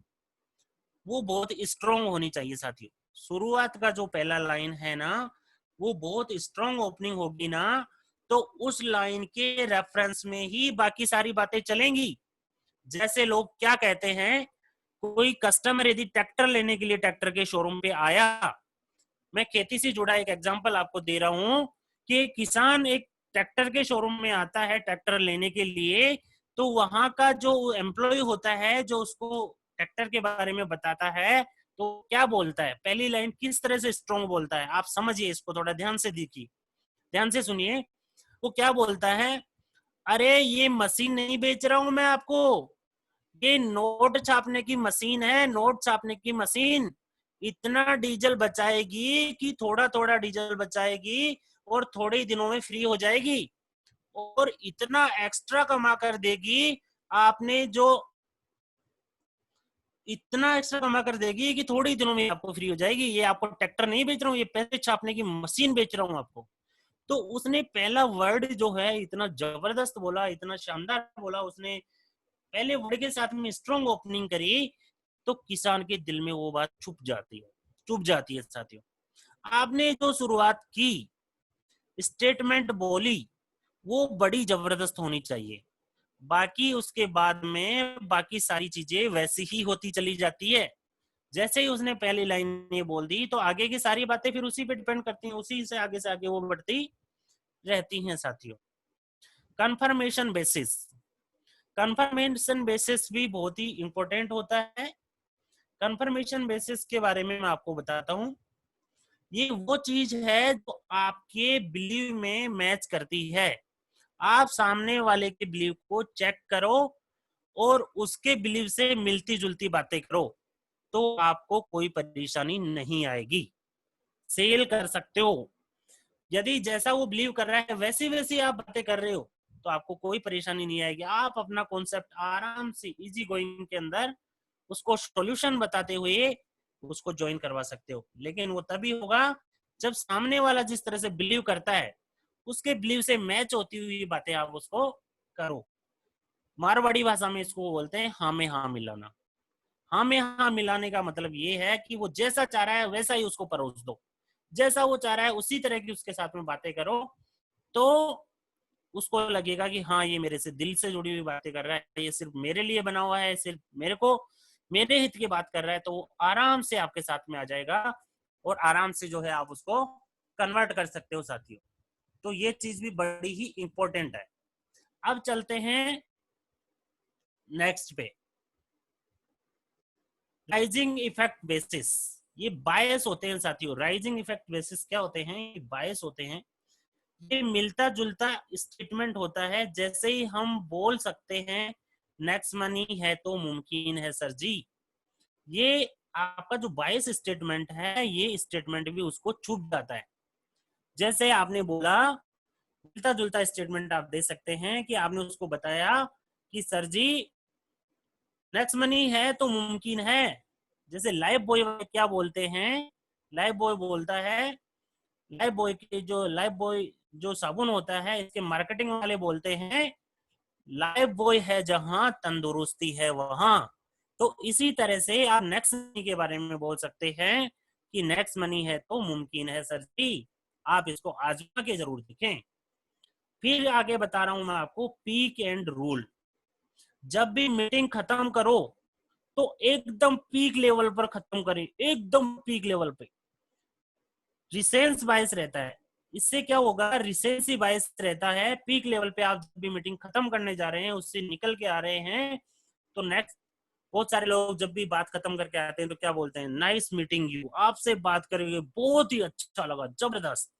वो बहुत स्ट्रॉन्ग होनी चाहिए साथियों। शुरुआत का जो पहला लाइन है ना, वो बहुत स्ट्रॉन्ग ओपनिंग होगी ना, तो उस लाइन के रेफरेंस में ही बाकी सारी बातें चलेंगी। जैसे लोग क्या कहते हैं, कोई कस्टमर यदि ट्रैक्टर लेने के लिए ट्रैक्टर के शोरूम पे आया, मैं खेती से जुड़ा एक एग्जांपल आपको दे रहा हूं कि किसान एक ट्रैक्टर के शोरूम में आता है ट्रैक्टर लेने के लिए, तो वहां का जो एम्प्लॉय होता है जो उसको ट्रैक्टर के बारे में बताता है, तो क्या बोलता है, पहली लाइन किस तरह से स्ट्रॉन्ग बोलता है, आप समझिए इसको, थोड़ा ध्यान से देखिए, ध्यान से सुनिए। वो क्या बोलता है, अरे ये मशीन नहीं बेच रहा हूं मैं आपको, ये नोट छापने की मशीन है, नोट छापने की मशीन। इतना डीजल बचाएगी कि थोड़ा थोड़ा डीजल बचाएगी और थोड़े ही दिनों में फ्री हो जाएगी, और इतना एक्स्ट्रा कमा कर देगी, आपने जो इतना एक्स्ट्रा कमा कर देगी कि थोड़े ही दिनों में आपको फ्री हो जाएगी। ये आपको ट्रैक्टर नहीं बेच रहा हूँ, ये पैसे छापने की मशीन बेच रहा हूँ आपको। तो उसने पहला वर्ड जो है इतना जबरदस्त बोला, इतना शानदार बोला उसने, पहले वर्ड के साथ में स्ट्रॉन्ग ओपनिंग करी, तो किसान के दिल में वो बात चुप जाती है साथियों। आपने जो शुरुआत की, स्टेटमेंट बोली, वो बड़ी जबरदस्त होनी चाहिए। बाकी उसके बाद में बाकी सारी चीजें वैसी ही होती चली जाती है। जैसे ही उसने पहली लाइन ये बोल दी, तो आगे की सारी बातें फिर उसी पे डिपेंड करती हैं, उसी से आगे वो बढ़ती रहती हैं साथियों। कंफर्मेशन बेसिस, कंफर्मेशन बेसिस भी बहुत ही इंपॉर्टेंट होता है। कंफर्मेशन बेसिस के बारे में मैं आपको बताता हूँ। ये वो चीज है जो आपके बिलीव में मैच करती है। आप सामने वाले के बिलीव को चेक करो और उसके बिलीव से मिलती जुलती बातें करो, तो आपको कोई परेशानी नहीं आएगी, सेल कर सकते हो। यदि जैसा वो बिलीव कर रहा है वैसी वैसी आप बातें कर रहे हो, तो आपको कोई परेशानी नहीं आएगी। आप अपना कॉन्सेप्ट आराम से इजी गोइंग के अंदर उसको सॉल्यूशन बताते हुए उसको ज्वाइन करवा सकते हो। लेकिन वो तभी होगा जब सामने वाला जिस तरह से बिलीव करता है उसके बिलीव से मैच होती हुई बातें आप उसको करो। मारवाड़ी भाषा में इसको बोलते हैं हाँ में हाँ मिलाना। हाँ में हाँ मिलाने का मतलब ये है कि वो जैसा चाह रहा है वैसा ही उसको परोस दो, जैसा वो चाह रहा है उसी तरह की उसके साथ में बातें करो, तो उसको लगेगा कि हाँ ये मेरे से दिल से जुड़ी हुई बातें कर रहा है, ये सिर्फ मेरे लिए बना हुआ है, सिर्फ मेरे को मेरे हित की बात कर रहा है, तो वो आराम से आपके साथ में आ जाएगा और आराम से जो है आप उसको कन्वर्ट कर सकते हो साथियों। तो ये चीज भी बड़ी ही इंपॉर्टेंट है। अब चलते हैं नेक्स्ट पे, राइजिंग इफेक्ट बेसिस। ये बायस होते हैं साथियों। राइजिंग इफेक्ट बेसिस क्या होते हैं? ये बायस होते हैं। ये मिलता जुलता स्टेटमेंट होता है। जैसे ही हम बोल सकते हैं नेक्स्ट मनी है तो मुमकिन है सर जी, ये आपका जो बायस स्टेटमेंट है ये स्टेटमेंट भी उसको छूट जाता है। जैसे आपने बोला, मिलता जुलता स्टेटमेंट आप दे सकते हैं कि आपने उसको बताया कि सर जी नेक्स्ट मनी है तो मुमकिन है। जैसे लाइफ बॉय क्या बोलते हैं? लाइफ बॉय बोलता है, लाइफ बॉय जो साबुन होता है इसके मार्केटिंग वाले बोलते हैं लाइफ बॉय है जहां तंदुरुस्ती है वहां। तो इसी तरह से आप नेक्स्ट मनी के बारे में बोल सकते हैं कि नेक्स्ट मनी है तो मुमकिन है सर जी, आप इसको आजमा के जरूर देखें। फिर आगे बता रहा हूं मैं आपको पीक एंड रूल। जब भी मीटिंग खत्म करो तो एकदम पीक लेवल पर खत्म करें, एकदम पीक लेवल पे। रिसेंस बायस रहता है, इससे क्या होगा? रिसेंसी बायस रहता है। पीक लेवल पे आप जब भी मीटिंग खत्म करने जा रहे हैं, उससे निकल के आ रहे हैं, तो नेक्स्ट बहुत सारे लोग जब भी बात खत्म करके आते हैं तो क्या बोलते हैं? नाइस मीटिंग यू, आपसे बात करके बहुत ही अच्छा लगा, जबरदस्त।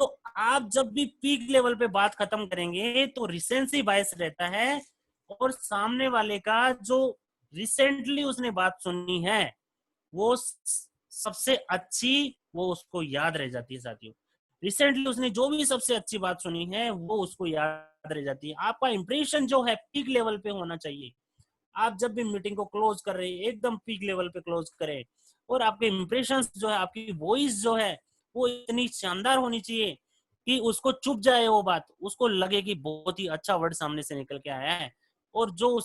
तो आप जब भी पीक लेवल पे बात खत्म करेंगे तो रिसेंसी बायस रहता है, और सामने वाले का जो रिसेंटली उसने बात सुनी है वो सबसे अच्छी वो उसको याद रह जाती है साथियों। रिसेंटली उसने जो भी सबसे अच्छी बात सुनी है वो उसको याद रह जाती है। आपका इंप्रेशन जो है पीक लेवल पे होना चाहिए। आप जब भी मीटिंग को क्लोज कर रहे हैं एकदम पीक लेवल पे क्लोज करें, और आपके इंप्रेशन जो है, आपकी वॉइस जो है वो इतनी शानदार होनी चाहिए कि उसको चुप जाए वो बात, उसको लगे कि बहुत ही अच्छा वर्ड सामने से निकल के आया है, और जो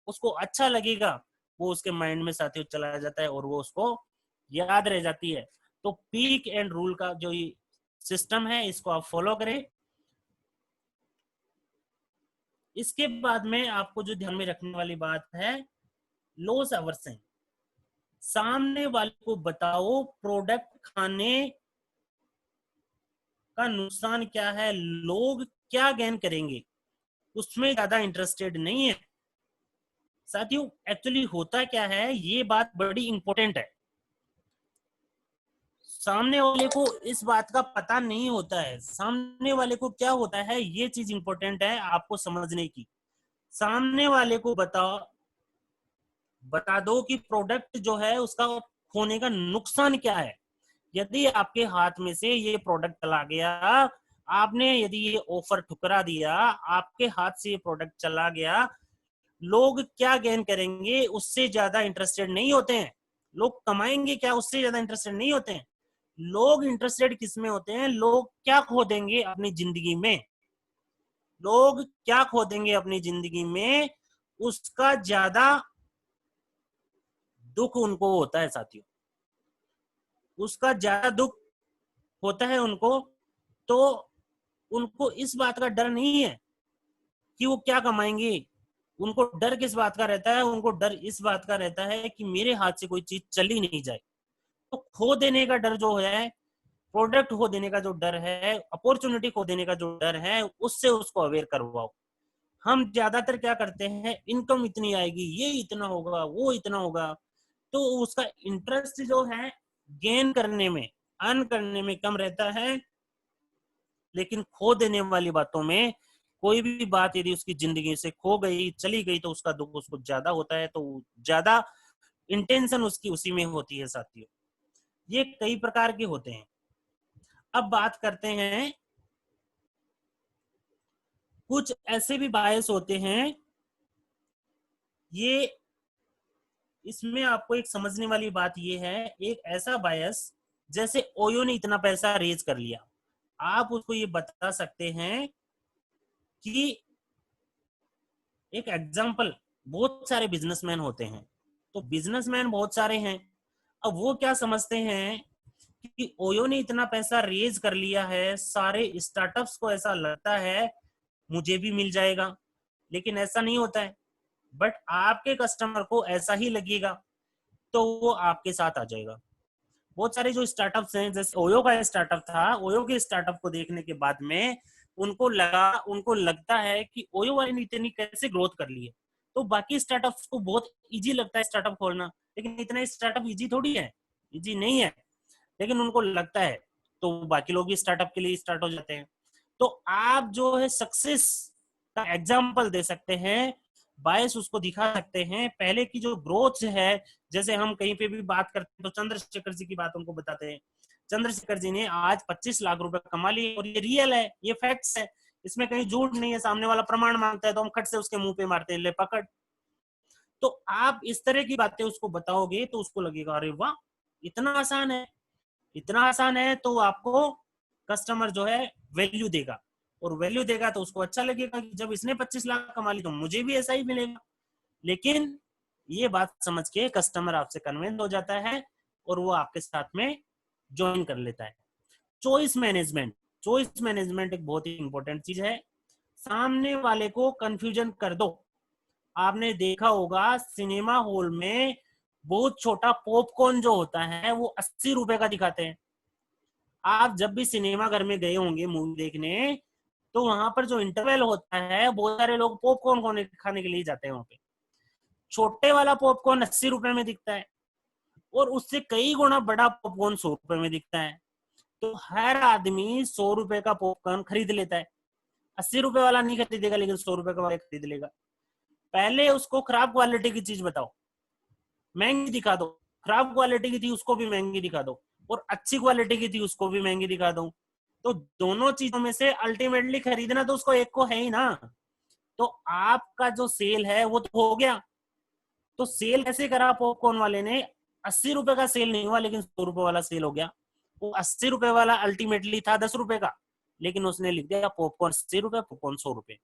उसको अच्छा लगेगा वो उसके माइंड में साथियों चला जाता है और वो उसको याद रह जाती है। तो पीक एंड रूल का जो सिस्टम है इसको आप फॉलो करें। इसके बाद में आपको जो ध्यान में रखने वाली बात है, लॉस अवर्सन। सामने वाले को बताओ प्रोडक्ट खाने का नुकसान क्या है, लोग क्या गेन करेंगे, उसमें ज्यादा इंटरेस्टेड नहीं है साथियों। एक्चुअली होता क्या है, ये बात बड़ी इंपॉर्टेंट है। सामने वाले को इस बात का पता नहीं होता है। सामने वाले को क्या होता है, ये चीज इंपॉर्टेंट है आपको समझने की। सामने वाले को बता दो कि प्रोडक्ट जो है उसका खोने का नुकसान क्या है। यदि आपके हाथ में से ये प्रोडक्ट चला गया, आपने यदि ये ऑफर ठुकरा दिया, आपके हाथ से ये प्रोडक्ट चला गया, लोग क्या गेन करेंगे उससे ज्यादा इंटरेस्टेड नहीं होते हैं। लोग कमाएंगे क्या उससे ज्यादा इंटरेस्टेड नहीं होते हैं। लोग इंटरेस्टेड किस में होते हैं? लोग क्या खो देंगे अपनी जिंदगी में, लोग क्या खो देंगे अपनी जिंदगी में, उसका ज्यादा दुख उनको होता है साथियों। उसका ज्यादा दुख होता है उनको। तो उनको इस बात का डर नहीं है कि वो क्या कमाएंगे। उनको डर किस बात का रहता है? उनको डर इस बात का रहता है कि मेरे हाथ से कोई चीज चली नहीं जाए। तो खो देने का डर जो है, प्रोडक्ट खो देने का जो डर है, अपॉर्चुनिटी खो देने का जो डर है, उससे उसको अवेयर करवाओ। हम ज्यादातर क्या करते हैं, इनकम इतनी आएगी, ये इतना होगा, वो इतना होगा, तो उसका इंटरेस्ट जो है गेन करने में, अर्न करने में कम रहता है। लेकिन खो देने वाली बातों में, कोई भी बात यदि उसकी जिंदगी से खो गई, चली गई, तो उसका दुख उसको ज्यादा होता है। तो ज्यादा इंटेंशन उसकी उसी में होती है साथियों। ये कई प्रकार के होते हैं। अब बात करते हैं, कुछ ऐसे भी बायस होते हैं। ये इसमें आपको एक समझने वाली बात ये है, एक ऐसा बायस जैसे ओयो ने इतना पैसा रेज कर लिया, आप उसको ये बता सकते हैं कि एक एग्जाम्पल, बहुत सारे बिजनेसमैन होते हैं, तो बिजनेसमैन बहुत सारे हैं। अब वो क्या समझते हैं कि ओयो ने इतना पैसा रेज कर लिया है, सारे स्टार्टअप्स को ऐसा लगता है मुझे भी मिल जाएगा, लेकिन ऐसा नहीं होता है। बट आपके कस्टमर को ऐसा ही लगेगा तो वो आपके साथ आ जाएगा। बहुत सारे जो स्टार्टअप्स हैं, जैसे ओयो का स्टार्टअप था, ओयो के स्टार्टअप को देखने के बाद में उनको लगता है कि ओयो वाले ने इतनी कैसे ग्रोथ कर ली है, तो बाकी स्टार्टअप्स को बहुत इजी लगता है स्टार्टअप खोलना, लेकिन इतना स्टार्टअप इजी थोड़ी है, इजी नहीं है, लेकिन उनको लगता है, तो बाकी लोग भी स्टार्टअप के लिए स्टार्ट हो जाते हैं। तो आप जो है सक्सेस का एग्जाम्पल दे सकते हैं, बायस उसको दिखा सकते हैं, पहले की जो ग्रोथ है। जैसे हम कहीं पे भी बात करते हैं तो चंद्रशेखर जी की बात उनको बताते हैं, चंद्रशेखर जी ने आज 25 लाख रुपए कमा लिए, और ये रियल है, ये फैक्ट्स है, इसमें कहीं झूठ नहीं है। सामने वाला प्रमाण मांगता है तो हम खट से उसके मुंह पे मारते हैं, ले पकड़। तो आप इस तरह की बातें उसको बताओगे तो उसको लगेगा अरे वाह, इतना आसान है, इतना आसान है। तो आपको कस्टमर जो है वैल्यू देगा, और वैल्यू देगा तो उसको अच्छा लगेगा कि जब इसने 25 लाख कमा ली तो मुझे भी ऐसा ही मिलेगा। लेकिन ये बात समझ के कस्टमर आपसे कन्विंस हो जाता है और वो आपके साथ में ज्वाइन कर लेता है। चॉइस मैनेजमेंट, चॉइस मैनेजमेंट एक बहुत ही इंपॉर्टेंट चीज है। सामने वाले को कंफ्यूजन कर दो। आपने देखा होगा सिनेमा हॉल में बहुत छोटा पॉपकॉर्न जो होता है वो 80 रुपए का दिखाते हैं। आप जब भी सिनेमा घर में गए होंगे मूवी देखने, तो वहां पर जो इंटरवल होता है, बहुत सारे लोग पॉपकॉर्न खाने के लिए जाते हैं वहां पे। छोटे वाला पॉपकॉर्न 80 रुपए में दिखता है, और उससे कई गुना बड़ा पॉपकॉर्न 100 रुपए में दिखता है। तो हर आदमी 100 रुपए का पॉपकॉर्न खरीद लेता है, 80 रुपए वाला नहीं खरीदेगा, लेकिन 100 रुपए का वाला खरीद लेगा। पहले उसको खराब क्वालिटी की चीज बताओ, महंगी दिखा दो, खराब क्वालिटी की थी उसको भी महंगी दिखा दो, और अच्छी क्वालिटी की थी उसको भी महंगी दिखा दो। तो दोनों चीजों में से अल्टीमेटली खरीदना तो उसको एक को है ही ना। तो आपका जो सेल है वो तो हो गया। तो सेल कैसे करा पॉपकॉर्न वाले ने? 80 रुपए का सेल नहीं हुआ, लेकिन 100 रुपए वाला सेल हो गया। वो 80 रुपए वाला अल्टीमेटली था 10 रुपए का, लेकिन उसने लिख दिया पॉपकॉर्न 80 रुपए, पॉपकॉर्न 100 रुपए।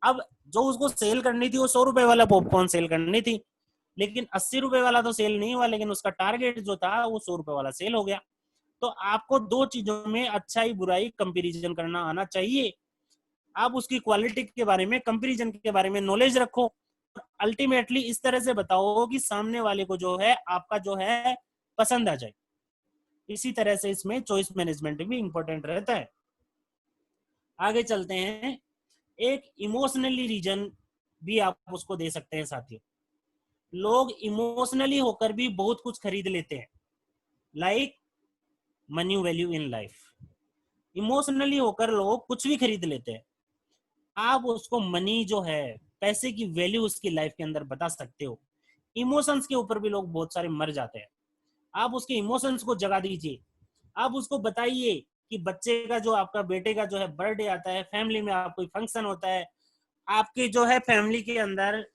अब जो उसको सेल करनी थी वो 100 रुपए वाला पॉपकॉर्न सेल करनी थी, लेकिन 80 रुपए वाला तो सेल नहीं हुआ, लेकिन उसका टारगेट जो था वो 100 रुपए वाला सेल हो गया। तो आपको दो चीजों में अच्छाई बुराई कंपैरिजन करना आना चाहिए। आप उसकी क्वालिटी के बारे में, कंपैरिजन के बारे में नॉलेज रखो। अल्टीमेटली इस तरह से बताओ कि सामने वाले को जो है आपका जो है पसंद आ जाए। इसी तरह से इसमें चॉइस मैनेजमेंट भी इंपॉर्टेंट रहता है। आगे चलते हैं। एक इमोशनली रीजन भी आप उसको दे सकते हैं साथियों। लोग इमोशनली होकर भी बहुत कुछ खरीद लेते हैं, like money value in life. Emotionally होकर लोग कुछ भी खरीद लेते हैं। आप उसको मनी जो है, पैसे की वैल्यू उसकी लाइफ के अंदर बता सकते हो। इमोशंस के ऊपर भी लोग बहुत सारे मर जाते हैं। आप उसके इमोशंस को जगा दीजिए। आप उसको बताइए कि बच्चे का जो, आपका बेटे का जो है बर्थडे आता है, फैमिली में आप कोई फंक्शन होता है, आपके जो है फैमिली के अंदर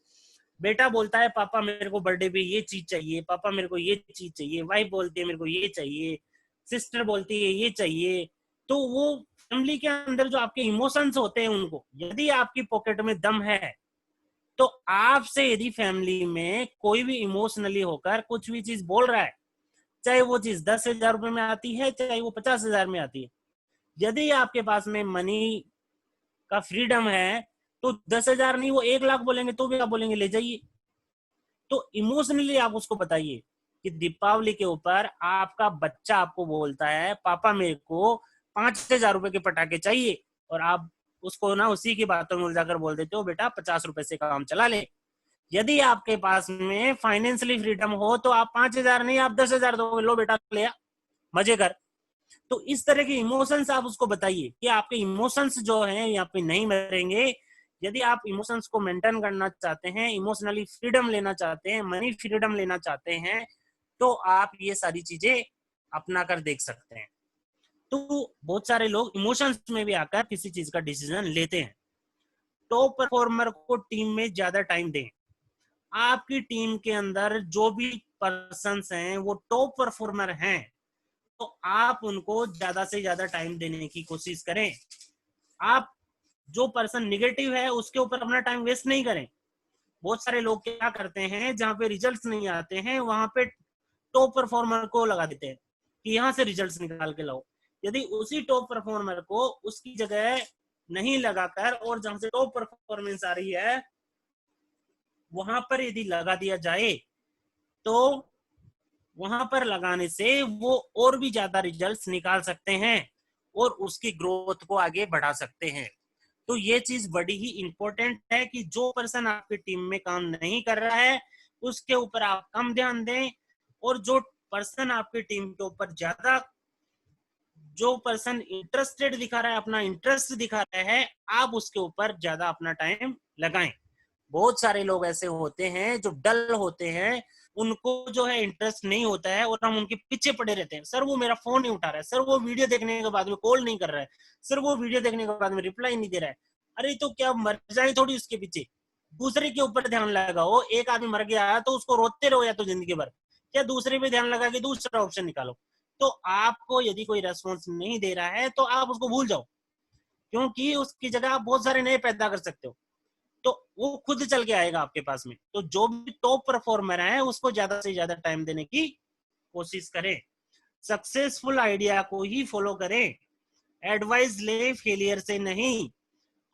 बेटा बोलता है पापा मेरे को बर्थडे पे ये चीज चाहिए, पापा मेरे को ये चीज चाहिए, वाइफ बोलती है मेरे को ये चाहिए, सिस्टर बोलती है ये चाहिए। तो वो फैमिली के अंदर जो आपके इमोशंस होते हैं, उनको, यदि आपकी पॉकेट में दम है तो आपसे यदि फैमिली में कोई भी इमोशनली होकर कुछ भी चीज बोल रहा है, चाहे वो चीज 10,000 रुपए में आती है, चाहे वो 50,000 में आती है, यदि आपके पास में मनी का फ्रीडम है, तो 10,000 नहीं वो 1 लाख बोलेंगे तो भी आप बोलेंगे ले जाइए। तो इमोशनली आप उसको बताइए कि दीपावली के ऊपर आपका बच्चा आपको बोलता है पापा मेरे को 5,000 रुपए के पटाखे चाहिए, और आप उसको ना उसी की बातों में उलझाकर बोल देते हो बेटा 50 रुपए से काम चला ले। यदि आपके पास में फाइनेंशियली फ्रीडम हो तो आप 5,000 नहीं, आप 10,000 दो, लो बेटा ले आ, मजे कर। तो इस तरह के इमोशंस आप उसको बताइए कि आपके इमोशंस जो हैं यहाँ पे नहीं मरेंगे। यदि आप इमोशंस को मेंटेन करना चाहते हैं, इमोशनली फ्रीडम लेना चाहते हैं, मनी फ्रीडम लेना चाहते हैं, तो आप ये सारी चीजें अपना कर देख सकते हैं। तो बहुत सारे लोग इमोशंस में भी आकर किसी चीज का डिसीजन लेते हैं। टॉप परफॉर्मर को टीम में ज्यादा टाइम दें। आपकी टीम के अंदर जो भी पर्सन्स हैं वो टॉप परफॉर्मर हैं, तो आप उनको ज्यादा से ज्यादा टाइम देने की कोशिश करें। आप जो पर्सन निगेटिव है उसके ऊपर अपना टाइम वेस्ट नहीं करें। बहुत सारे लोग क्या करते हैं, जहां पे रिजल्ट्स नहीं आते हैं वहां पे टॉप परफॉर्मर को लगा देते हैं कि यहाँ से रिजल्ट्स निकाल के लाओ। यदि उसी टॉप परफॉर्मर को उसकी जगह नहीं लगाकर और जहां से टॉप परफॉर्मेंस आ रही है वहां पर यदि लगा दिया जाए तो वहां पर लगाने से वो और भी ज्यादा रिजल्ट्स निकाल सकते हैं और उसकी ग्रोथ को आगे बढ़ा सकते हैं। तो ये चीज बड़ी ही इंपॉर्टेंट है कि जो पर्सन आपकी टीम में काम नहीं कर रहा है उसके ऊपर आप कम ध्यान दें, और जो पर्सन आपकी टीम के ऊपर ज्यादा, जो पर्सन इंटरेस्टेड दिखा रहा है, अपना इंटरेस्ट दिखा रहा है, आप उसके ऊपर ज्यादा अपना टाइम लगाएं। बहुत सारे लोग ऐसे होते हैं जो डल होते हैं, उनको जो है इंटरेस्ट नहीं होता है और हम उनके पीछे पड़े रहते हैं। सर वो मेरा फोन नहीं उठा रहा है, सर वो वीडियो देखने के बाद में कॉल नहीं कर रहा है, सर वो वीडियो देखने के बाद में रिप्लाई नहीं दे रहा है। अरे तो क्या मर जाए थोड़ी उसके पीछे, दूसरे के ऊपर ध्यान लगाओ। एक आदमी मर गया तो उसको रोते रहो या तो जिंदगी भर, क्या दूसरे पे ध्यान लगा के दूसरा ऑप्शन निकालो। तो आपको यदि कोई रेस्पॉन्स नहीं दे रहा है तो आप उसको भूल जाओ, क्योंकि उसकी जगह आप बहुत सारे नए पैदा कर सकते हो। तो वो खुद चल के आएगा आपके पास में। तो जो भी टॉप परफॉर्मर है उसको ज्यादा से ज्यादा टाइम देने की कोशिश करें, सक्सेसफुल आइडिया को ही फॉलो करें, एडवाइस ले फेलियर से नहीं।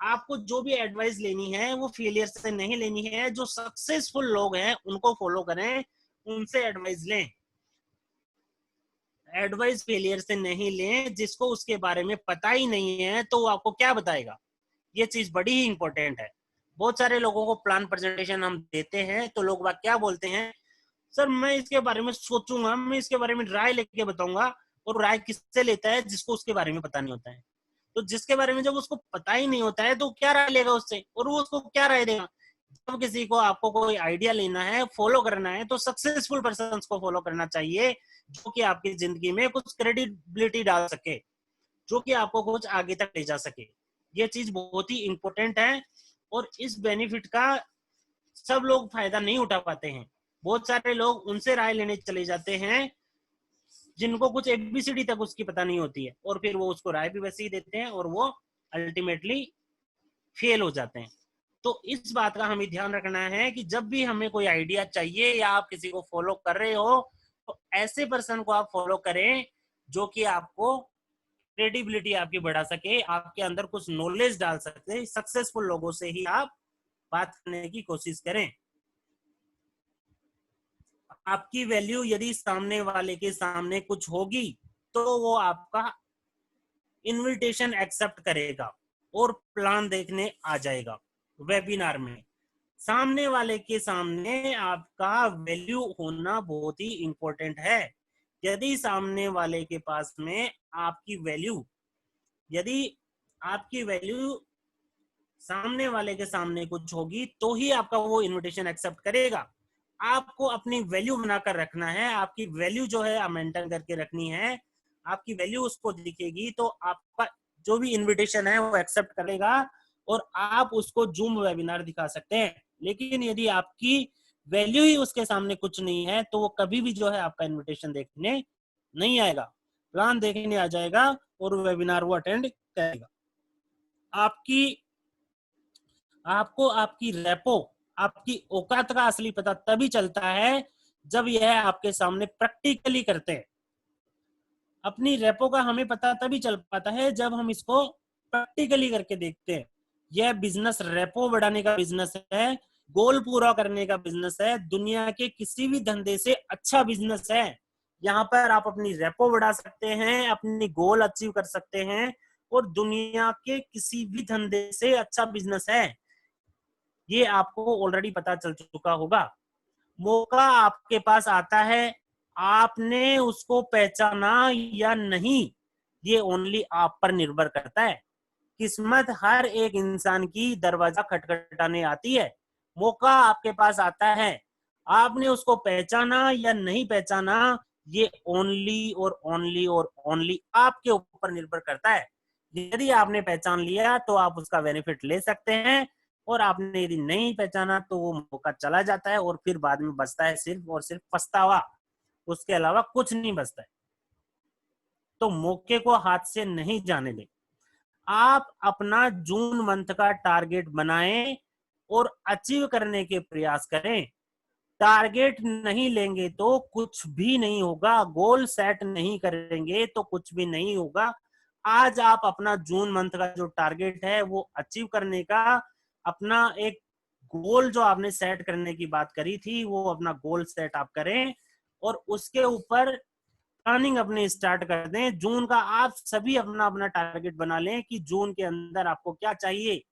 आपको जो भी एडवाइस लेनी है वो फेलियर से नहीं लेनी है। जो सक्सेसफुल लोग हैं उनको फॉलो करें, उनसे एडवाइस लें। एडवाइस फेलियर से नहीं लें, जिसको उसके बारे में पता ही नहीं है तो वो आपको क्या बताएगा। ये चीज बड़ी ही इंपॉर्टेंट है। बहुत सारे लोगों को प्लान प्रेजेंटेशन हम देते हैं तो लोग बात क्या बोलते हैं, सर मैं इसके बारे में सोचूंगा, मैं इसके बारे में राय लेके बताऊंगा। और राय किससे लेता है, जिसको उसके बारे में पता नहीं होता है। तो जिसके बारे में जब उसको पता ही नहीं होता है तो क्या राय लेगा उससे, और वो उसको क्या राय देगा। जब किसी को आपको कोई आइडिया लेना है, फॉलो करना है, तो सक्सेसफुल पर्सन को फॉलो करना चाहिए जो कि आपकी जिंदगी में कुछ क्रेडिबिलिटी डाल सके, जो कि आपको कुछ आगे तक ले जा सके। ये चीज बहुत ही इंपॉर्टेंट है और इस बेनिफिट का सब लोग फायदा नहीं उठा पाते हैं। बहुत सारे लोग उनसे राय लेने चले जाते हैं जिनको कुछ एबीसीडी तक उसकी पता नहीं होती है, और फिर वो उसको राय भी वैसे ही देते हैं और वो अल्टीमेटली फेल हो जाते हैं। तो इस बात का हमें ध्यान रखना है कि जब भी हमें कोई आइडिया चाहिए या आप किसी को फॉलो कर रहे हो तो ऐसे पर्सन को आप फॉलो करें जो कि आपको क्रेडिबिलिटी आपकी बढ़ा सके, आपके अंदर कुछ नॉलेज डाल सके। सक्सेसफुल लोगों से ही आप बात करने की कोशिश करें। आपकी वैल्यू यदि सामने वाले के सामने कुछ होगी तो वो आपका इनविटेशन एक्सेप्ट करेगा और प्लान देखने आ जाएगा वेबिनार में। सामने वाले के सामने आपका वैल्यू होना बहुत ही इंपॉर्टेंट है। यदि सामने वाले के पास में आपकी वैल्यू, यदि आपकी वैल्यू सामने वाले के सामने कुछ होगी तो ही आपका वो इनविटेशन एक्सेप्ट करेगा। आपको अपनी वैल्यू बनाकर रखना है, आपकी वैल्यू जो है मेंटेन करके रखनी है। आपकी वैल्यू उसको दिखेगी तो आपका जो भी इनविटेशन है वो एक्सेप्ट करेगा और आप उसको जूम वेबिनार दिखा सकते हैं। लेकिन यदि आपकी वैल्यू ही उसके सामने कुछ नहीं है तो वो कभी भी जो है आपका इनविटेशन देखने नहीं आएगा, प्लान देखने आ जाएगा और वेबिनार वो अटेंड करेगा। आपकी आपको आपकी रेपो, आपकी औकात का असली पता तभी चलता है जब यह आपके सामने प्रैक्टिकली करते हैं। अपनी रेपो का हमें पता तभी चल पाता है जब हम इसको प्रैक्टिकली करके देखते हैं। यह बिजनेस रेपो बढ़ाने का बिजनेस है, गोल पूरा करने का बिजनेस है, दुनिया के किसी भी धंधे से अच्छा बिजनेस है। यहाँ पर आप अपनी रेपो बढ़ा सकते हैं, अपनी गोल अचीव कर सकते हैं और दुनिया के किसी भी धंधे से अच्छा बिजनेस है। ये आपको ऑलरेडी पता चल चुका होगा। मौका आपके पास आता है, आपने उसको पहचाना या नहीं ये ओनली आप पर निर्भर करता है। किस्मत हर एक इंसान की दरवाजा खटखटाने आती है। मौका आपके पास आता है, आपने उसको पहचाना या नहीं पहचाना ये ओनली और ओनली और ओनली आपके ऊपर निर्भर करता है। यदि आपने पहचान लिया तो आप उसका बेनिफिट ले सकते हैं, और आपने यदि नहीं पहचाना तो वो मौका चला जाता है और फिर बाद में बचता है सिर्फ और सिर्फ पछतावा, उसके अलावा कुछ नहीं बचता है। तो मौके को हाथ से नहीं जाने दें। आप अपना जून मंथ का टारगेट बनाएं और अचीव करने के प्रयास करें। टारगेट नहीं लेंगे तो कुछ भी नहीं होगा, गोल सेट नहीं करेंगे तो कुछ भी नहीं होगा। आज आप अपना जून मंथ का जो टारगेट है वो अचीव करने का अपना एक गोल जो आपने सेट करने की बात करी थी, वो अपना गोल सेट आप करें और उसके ऊपर प्लानिंग अपनी स्टार्ट कर दें। जून का आप सभी अपना अपना टारगेट बना लें कि जून के अंदर आपको क्या चाहिए।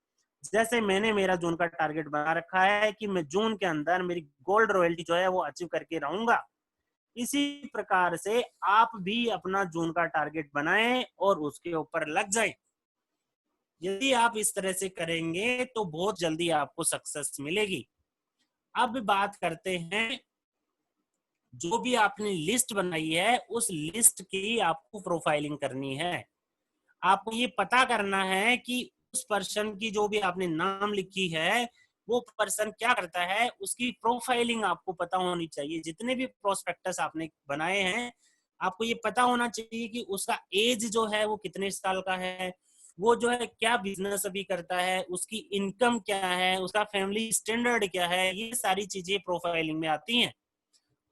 जैसे मैंने मेरा जून का टारगेट बना रखा है कि मैं जून के अंदर मेरी गोल्ड रॉयल्टी जो है वो अचीव करके रहूंगा। इसी प्रकार से आप भी अपना जून का टारगेट बनाएं और उसके ऊपर लग जाएं। यदि आप इस तरह से करेंगे तो बहुत जल्दी आपको सक्सेस मिलेगी। अब बात करते हैं, जो भी आपने लिस्ट बनाई है उस लिस्ट की आपको प्रोफाइलिंग करनी है। आपको ये पता करना है कि उस पर्सन की जो भी आपने नाम लिखी है वो पर्सन क्या करता है, उसकी प्रोफाइलिंग आपको पता होनी चाहिए। जितने भी प्रोस्पेक्टस आपने बनाए हैं आपको ये पता होना चाहिए कि उसका एज जो है वो कितने साल का है, वो जो है क्या बिजनेस अभी करता है, उसकी इनकम क्या है, उसका फैमिली स्टैंडर्ड क्या है। ये सारी चीजें प्रोफाइलिंग में आती हैं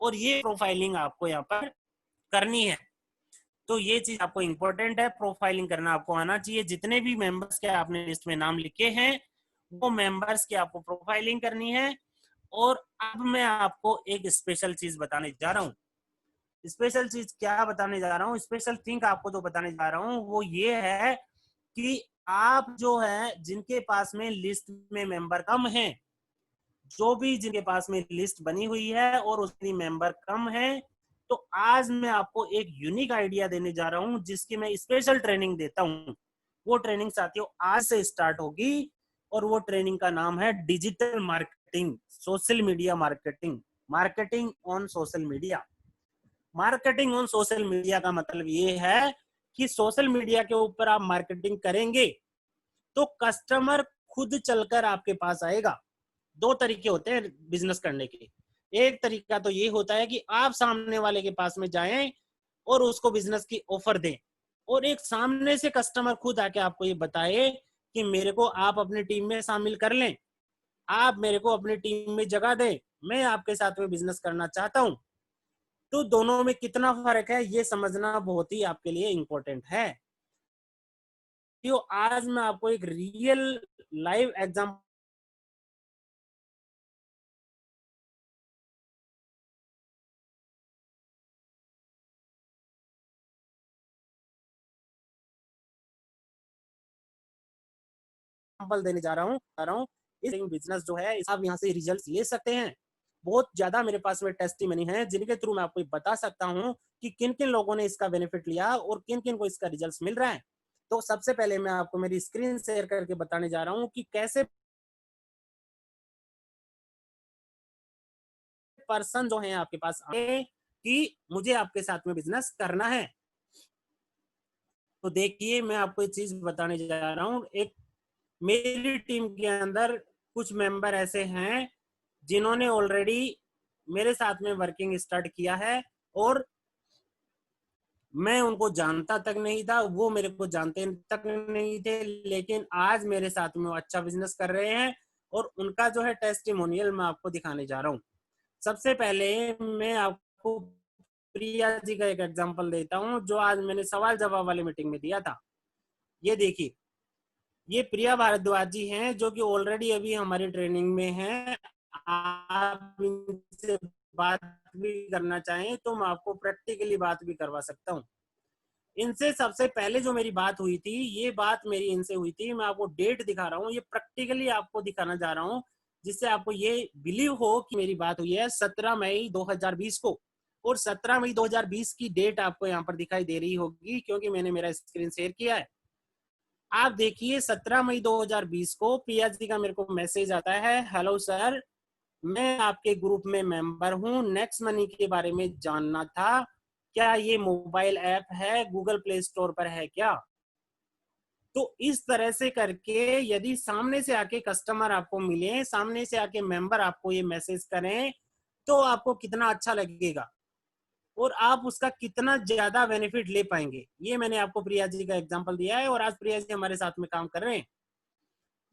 और ये प्रोफाइलिंग आपको यहाँ पर करनी है। तो ये चीज आपको इंपॉर्टेंट है, प्रोफाइलिंग करना आपको आना चाहिए। जितने भी मेंबर्स के आपने लिस्ट में नाम लिखे हैं वो मेंबर्स की आपको प्रोफाइलिंग करनी है। और अब मैं आपको एक स्पेशल चीज बताने जा रहा हूँ। स्पेशल चीज क्या बताने जा रहा हूँ, स्पेशल थिंग आपको जो बताने जा रहा हूँ वो ये है कि आप जो है जिनके पास में लिस्ट में मेंबर कम है, जो भी जिनके पास में लिस्ट बनी हुई है और उसकी मेंबर कम है, तो आज मैं आपको एक यूनिक आइडिया देने जा रहा हूं जिसकी मैं स्पेशल ट्रेनिंग देता हूं। वो ट्रेनिंग साथियों आज से स्टार्ट होगी और वो ट्रेनिंग का नाम है digital marketing, social media marketing, marketing on social media. Marketing on social media का मतलब ये है कि सोशल मीडिया के ऊपर आप मार्केटिंग करेंगे तो कस्टमर खुद चलकर आपके पास आएगा। दो तरीके होते हैं बिजनेस करने के। एक तरीका तो ये होता है कि आप सामने वाले के पास में जाएं और उसको बिजनेस की ऑफर दें, और एक सामने से कस्टमर खुद आके आपको ये बताए कि मेरे को आप अपनी टीम में शामिल कर लें, आप मेरे को अपनी टीम में जगह दें, मैं आपके साथ में बिजनेस करना चाहता हूं। तो दोनों में कितना फर्क है ये समझना बहुत ही आपके लिए इंपॉर्टेंट है। तो आज मैं आपको एक रियल लाइव एग्जांपल देने जा रहा हूँ। इस बिजनेस जो है आप यहाँ से रिजल्ट ले सकते हैं। बहुत ज्यादा मेरे पास में टेस्टिमनी है जिनके थ्रू मैं आपको बता सकता हूँ कि किन किन लोगों ने इसका बेनिफिट लिया और किन किन को इसका रिजल्ट मिल रहा है। तो सबसे पहले मैं आपको मेरी स्क्रीन शेयर करके बताने जा रहा हूँ कि कैसे पर्सन जो है आपके पास आए कि मुझे आपके साथ में बिजनेस करना है। तो देखिए मैं आपको एक चीज बताने जा रहा हूँ। एक मेरी टीम के अंदर कुछ मेंबर ऐसे हैं जिन्होंने ऑलरेडी मेरे साथ में वर्किंग स्टार्ट किया है और मैं उनको जानता तक नहीं था, वो मेरे को जानते तक नहीं थे, लेकिन आज मेरे साथ में वो अच्छा बिजनेस कर रहे हैं और उनका जो है टेस्टिमोनियल मैं आपको दिखाने जा रहा हूँ। सबसे पहले मैं आपको प्रिया जी का एक एग्जांपल देता हूँ जो आज मैंने सवाल जवाब वाली मीटिंग में दिया था। ये देखिए, ये प्रिया भारद्वाज जी हैं जो कि ऑलरेडी अभी हमारी ट्रेनिंग में हैं। आप इनसे बात भी करना चाहें तो मैं आपको प्रैक्टिकली बात भी करवा सकता हूँ। इनसे सबसे पहले जो मेरी बात हुई थी, ये बात मेरी इनसे हुई थी, मैं आपको डेट दिखा रहा हूँ, ये प्रैक्टिकली आपको दिखाना जा रहा हूँ जिससे आपको ये बिलीव हो कि मेरी बात हुई है 17 मई 2020 को। और 17 मई 2020 की डेट आपको यहाँ पर दिखाई दे रही होगी क्योंकि मैंने मेरा स्क्रीन शेयर किया है। आप देखिए 17 मई 2020 को प्रिया जी का मेरे को मैसेज आता है, हेलो सर, मैं आपके ग्रुप में मेंबर हूं, नेक्स्ट मनी के बारे में जानना था, क्या ये मोबाइल ऐप है, गूगल प्ले स्टोर पर है क्या। तो इस तरह से करके यदि सामने से आके कस्टमर आपको मिले, सामने से आके मेंबर आपको ये मैसेज करें तो आपको कितना अच्छा लगेगा। और आप उसका कितना ज्यादा बेनिफिट ले पाएंगे। ये मैंने आपको प्रिया जी का एग्जांपल दिया है और आज प्रिया जी हमारे साथ में काम कर रहे हैं।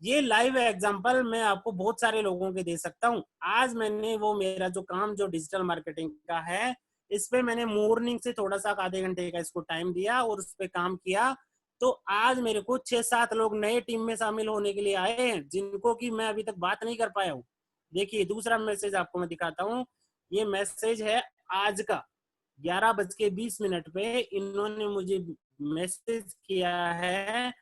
ये लाइव एग्जांपल मैं आपको बहुत सारे लोगों के दे सकता हूँ। आज मैंने वो मेरा जो काम जो डिजिटल मार्केटिंग का है, इस पे मैंने मॉर्निंग से थोड़ा सा आधे घंटे का इसको टाइम दिया और उस पे काम किया। तो आज मेरे को 6-7 लोग नए टीम में शामिल होने के लिए आए हैं, जिनको कि मैं अभी तक बात नहीं कर पाया हूँ। देखिए दूसरा मैसेज आपको मैं दिखाता हूँ। ये मैसेज है आज का 11:20 पे इन्होंने मुझे मैसेज किया है,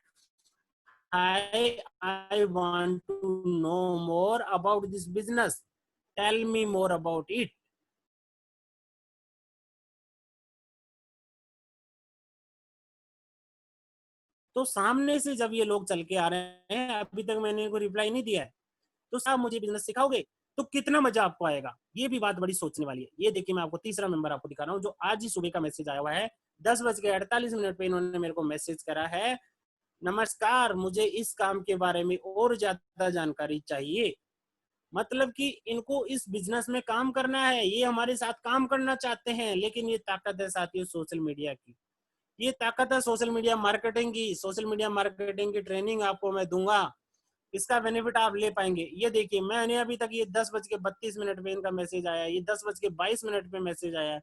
Hi, I want to know more about this business. Tell me more about it. तो सामने से जब ये लोग चल के आ रहे हैं, अभी तक मैंने इनको रिप्लाई नहीं दिया है, तो साहब मुझे बिजनेस सिखाओगे तो कितना मजा आपको आएगा। ये भी बात बड़ी सोचने वाली है। ये देखिए मैं आपको तीसरा मेंबर आपको दिखा रहा हूँ, जो आज ही सुबह का मैसेज आया हुआ है। 10:48 पे इन्होंने मेरे को मैसेज करा है, नमस्कार, मुझे इस काम के बारे में और ज्यादा जानकारी चाहिए। मतलब कि इनको इस बिजनेस में काम करना है, ये हमारे साथ काम करना चाहते हैं। लेकिन ये ताकत है साथियों सोशल मीडिया की, ये ताकत है सोशल मीडिया मार्केटिंग की। सोशल मीडिया मार्केटिंग की ट्रेनिंग आपको मैं दूंगा, इसका बेनिफिट आप ले पाएंगे। ये देखिए मैंने अभी तक ये 10:32 पे इनका मैसेज आया, ये 10:22 पे मैसेज आया,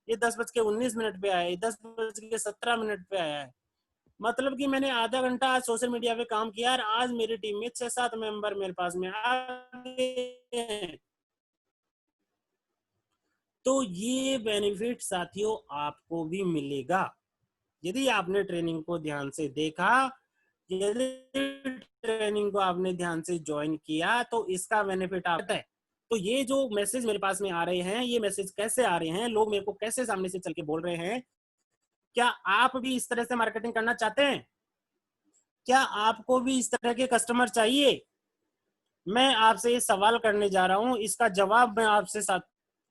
ये 10:19 पे आया, ये 10:17 पे आया है। मतलब कि मैंने आधा घंटा आज सोशल मीडिया पे काम किया और आज मेरी टीम में 6-7 मेंबर मेरे पास में आ गए हैं। तो ये बेनिफिट साथियों आपको भी मिलेगा यदि आपने ट्रेनिंग को ध्यान से देखा, यदि ट्रेनिंग को आपने ध्यान से ज्वाइन किया तो इसका बेनिफिट आता है। तो ये जो मैसेज मेरे पास में आ रहे हैं, ये मैसेज कैसे आ रहे हैं, लोग मेरे को कैसे सामने से चल के बोल रहे हैं, क्या आप भी इस तरह से मार्केटिंग करना चाहते हैं? क्या आपको भी इस तरह के कस्टमर चाहिए? मैं आपसे ये सवाल करने जा रहा हूं, इसका जवाब मैं आपसे साथ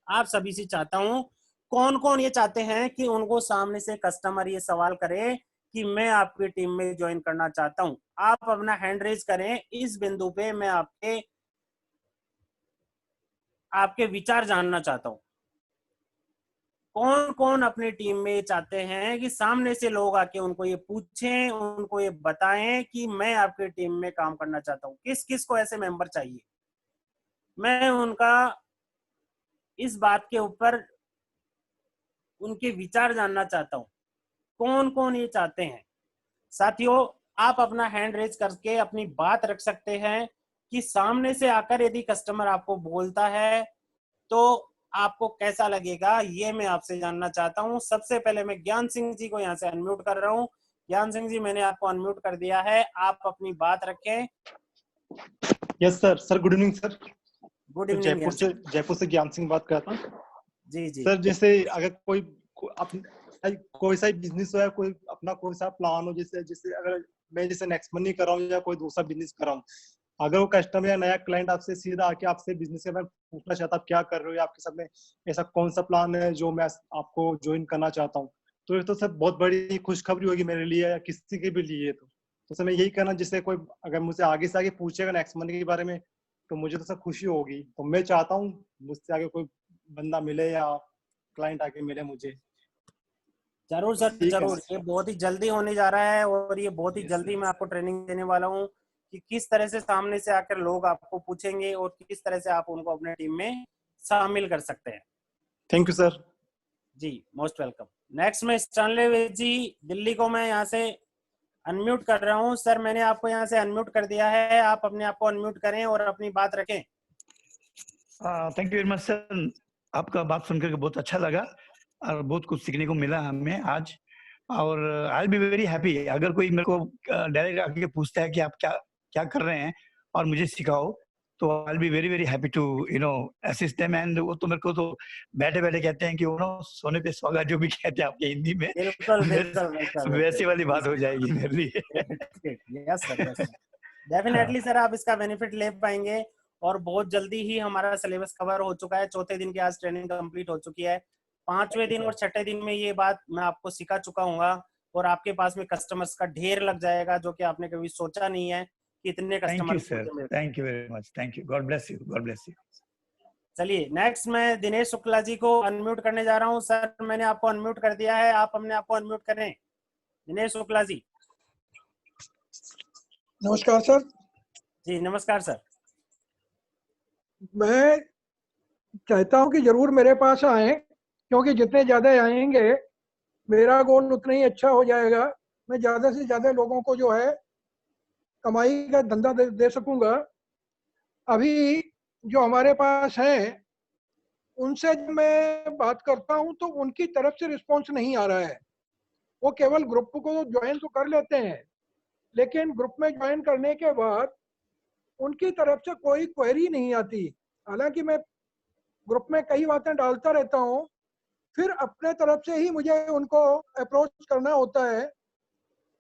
आप सभी से चाहता हूं। कौन कौन ये चाहते हैं कि उनको सामने से कस्टमर ये सवाल करे कि मैं आपकी टीम में ज्वाइन करना चाहता हूं? आप अपना हैंड रेज करें। इस बिंदु पे मैं आपके आपके विचार जानना चाहता हूं। कौन कौन अपनी टीम में चाहते हैं कि सामने से लोग आके उनको ये पूछें, उनको ये बताएं कि मैं आपकी टीम में काम करना चाहता हूं? किस किस को ऐसे मेंबर चाहिए? मैं उनका इस बात के ऊपर उनके विचार जानना चाहता हूं। कौन कौन ये चाहते हैं? साथियों आप अपना हैंड रेज करके अपनी बात रख सकते हैं कि सामने से आकर यदि कस्टमर आपको बोलता है तो आपको कैसा लगेगा, ये मैं आपसे जानना चाहता हूं। सबसे पहले मैं ज्ञान सिंह जी को यहाँ से अनम्यूट कर रहा हूँ। ज्ञान सिंह जी मैंने आपको अनम्यूट कर दिया है, आप अपनी बात रखें। Yes sir. Sir good evening sir. Good evening. Jaipur से ज्ञान सिंह बात कर रहा था। जी जी सर जैसे अगर कोई सा बिजनेस हो या कोई अपना कोई सा प्लान हो, जैसे जैसे अगर मैं जैसे नेक्स्ट मनी कर रहा हूँ या कोई दूसरा बिजनेस कर रहा हूँ, अगर वो कस्टमर या नया क्लाइंट आपसे सीधा आके आपसे बिजनेस के बारे में पूछना चाहता है आप क्या कर रहे हो या आपके साथ में ऐसा कौन सा प्लान है जो मैं आपको ज्वाइन करना चाहता हूँ, तो ये तो सर बहुत बड़ी खुशखबरी होगी मेरे लिए या किसी के भी लिए। तो सर मैं यही कहना, जिससे कोई अगर मुझसे आगे से आगे पूछेगा नेक्स्ट मनी के बारे में तो मुझे तो सर खुशी होगी। तो मैं चाहता हूँ मुझसे आगे कोई बंदा मिले या क्लाइंट आके मिले मुझे। जरूर सर जरूर, ये बहुत ही जल्दी होने जा रहा है और ये बहुत ही जल्दी मैं आपको ट्रेनिंग देने वाला हूँ कि किस तरह से सामने से आकर लोग आपको पूछेंगे और किस तरह से आप उनको अपने टीम में शामिल कर सकते हैं। Thank you sir. जी मोस्ट वेलकम। नेक्स्ट में स्टानले जी दिल्ली को मैं यहाँ से अनम्यूट कर रहा हूँ। सर मैंने आपको यहाँ से अनम्यूट कर दिया है, आप अपने आप को अनम्यूट करें और अपनी बात रखें। Thank you very much sir, आपका बात सुनकर बहुत अच्छा लगा और बहुत कुछ सीखने को मिला हमें आज। और आई बी वेरी हैप्पी अगर कोई मेरे को डायरेक्ट आके पूछता है कि आप क्या क्या कर रहे हैं और मुझे सिखाओ, तो I be very very happy to assist them. And वो तो मेरे को तो बैठे बैठे कहते हैं कि सोने पे सुहागा जो भी कहते हैं आपके हिंदी में, बिल्कुल बिल्कुल बिल्कुल वैसी वाली बात हो जाएगी मेरे लिए। यस सर डेफिनेटली सर, आप इसका बेनिफिट ले पाएंगे और बहुत जल्दी ही हमारा सिलेबस कवर हो चुका है। चौथे दिन की आज ट्रेनिंग कंप्लीट हो चुकी है। 5वें दिन और 6ठे दिन में ये बात मैं आपको सिखा चुका हूँ और आपके पास में कस्टमर्स का ढेर लग जाएगा, जो कि आपने कभी सोचा नहीं है कि इतने customer. Thank you sir, thank you very much, thank you, God bless you, God bless you. चलिए नेक्स्ट मैं दिनेश शुक्ला जी को अनम्यूट करने जा रहा हूं। सर मैंने आपको अनम्यूट कर दिया है, आप अपने आप को अनम्यूट करें। दिनेश शुक्ला जी। नमस्कार सर। जी नमस्कार सर। मैं चाहता हूं कि जरूर मेरे पास आए, क्योंकि जितने ज्यादा आएंगे मेरा गोल उतना ही अच्छा हो जाएगा। मैं ज्यादा से ज्यादा लोगों को जो है कमाई का धंधा दे सकूंगा। अभी जो हमारे पास है उनसे जब मैं बात करता हूं तो उनकी तरफ से रिस्पॉन्स नहीं आ रहा है। वो केवल ग्रुप को ज्वाइन तो कर लेते हैं, लेकिन ग्रुप में ज्वाइन करने के बाद उनकी तरफ से कोई क्वेरी नहीं आती। हालांकि मैं ग्रुप में कई बातें डालता रहता हूँ, फिर अपने तरफ से ही मुझे उनको अप्रोच करना होता है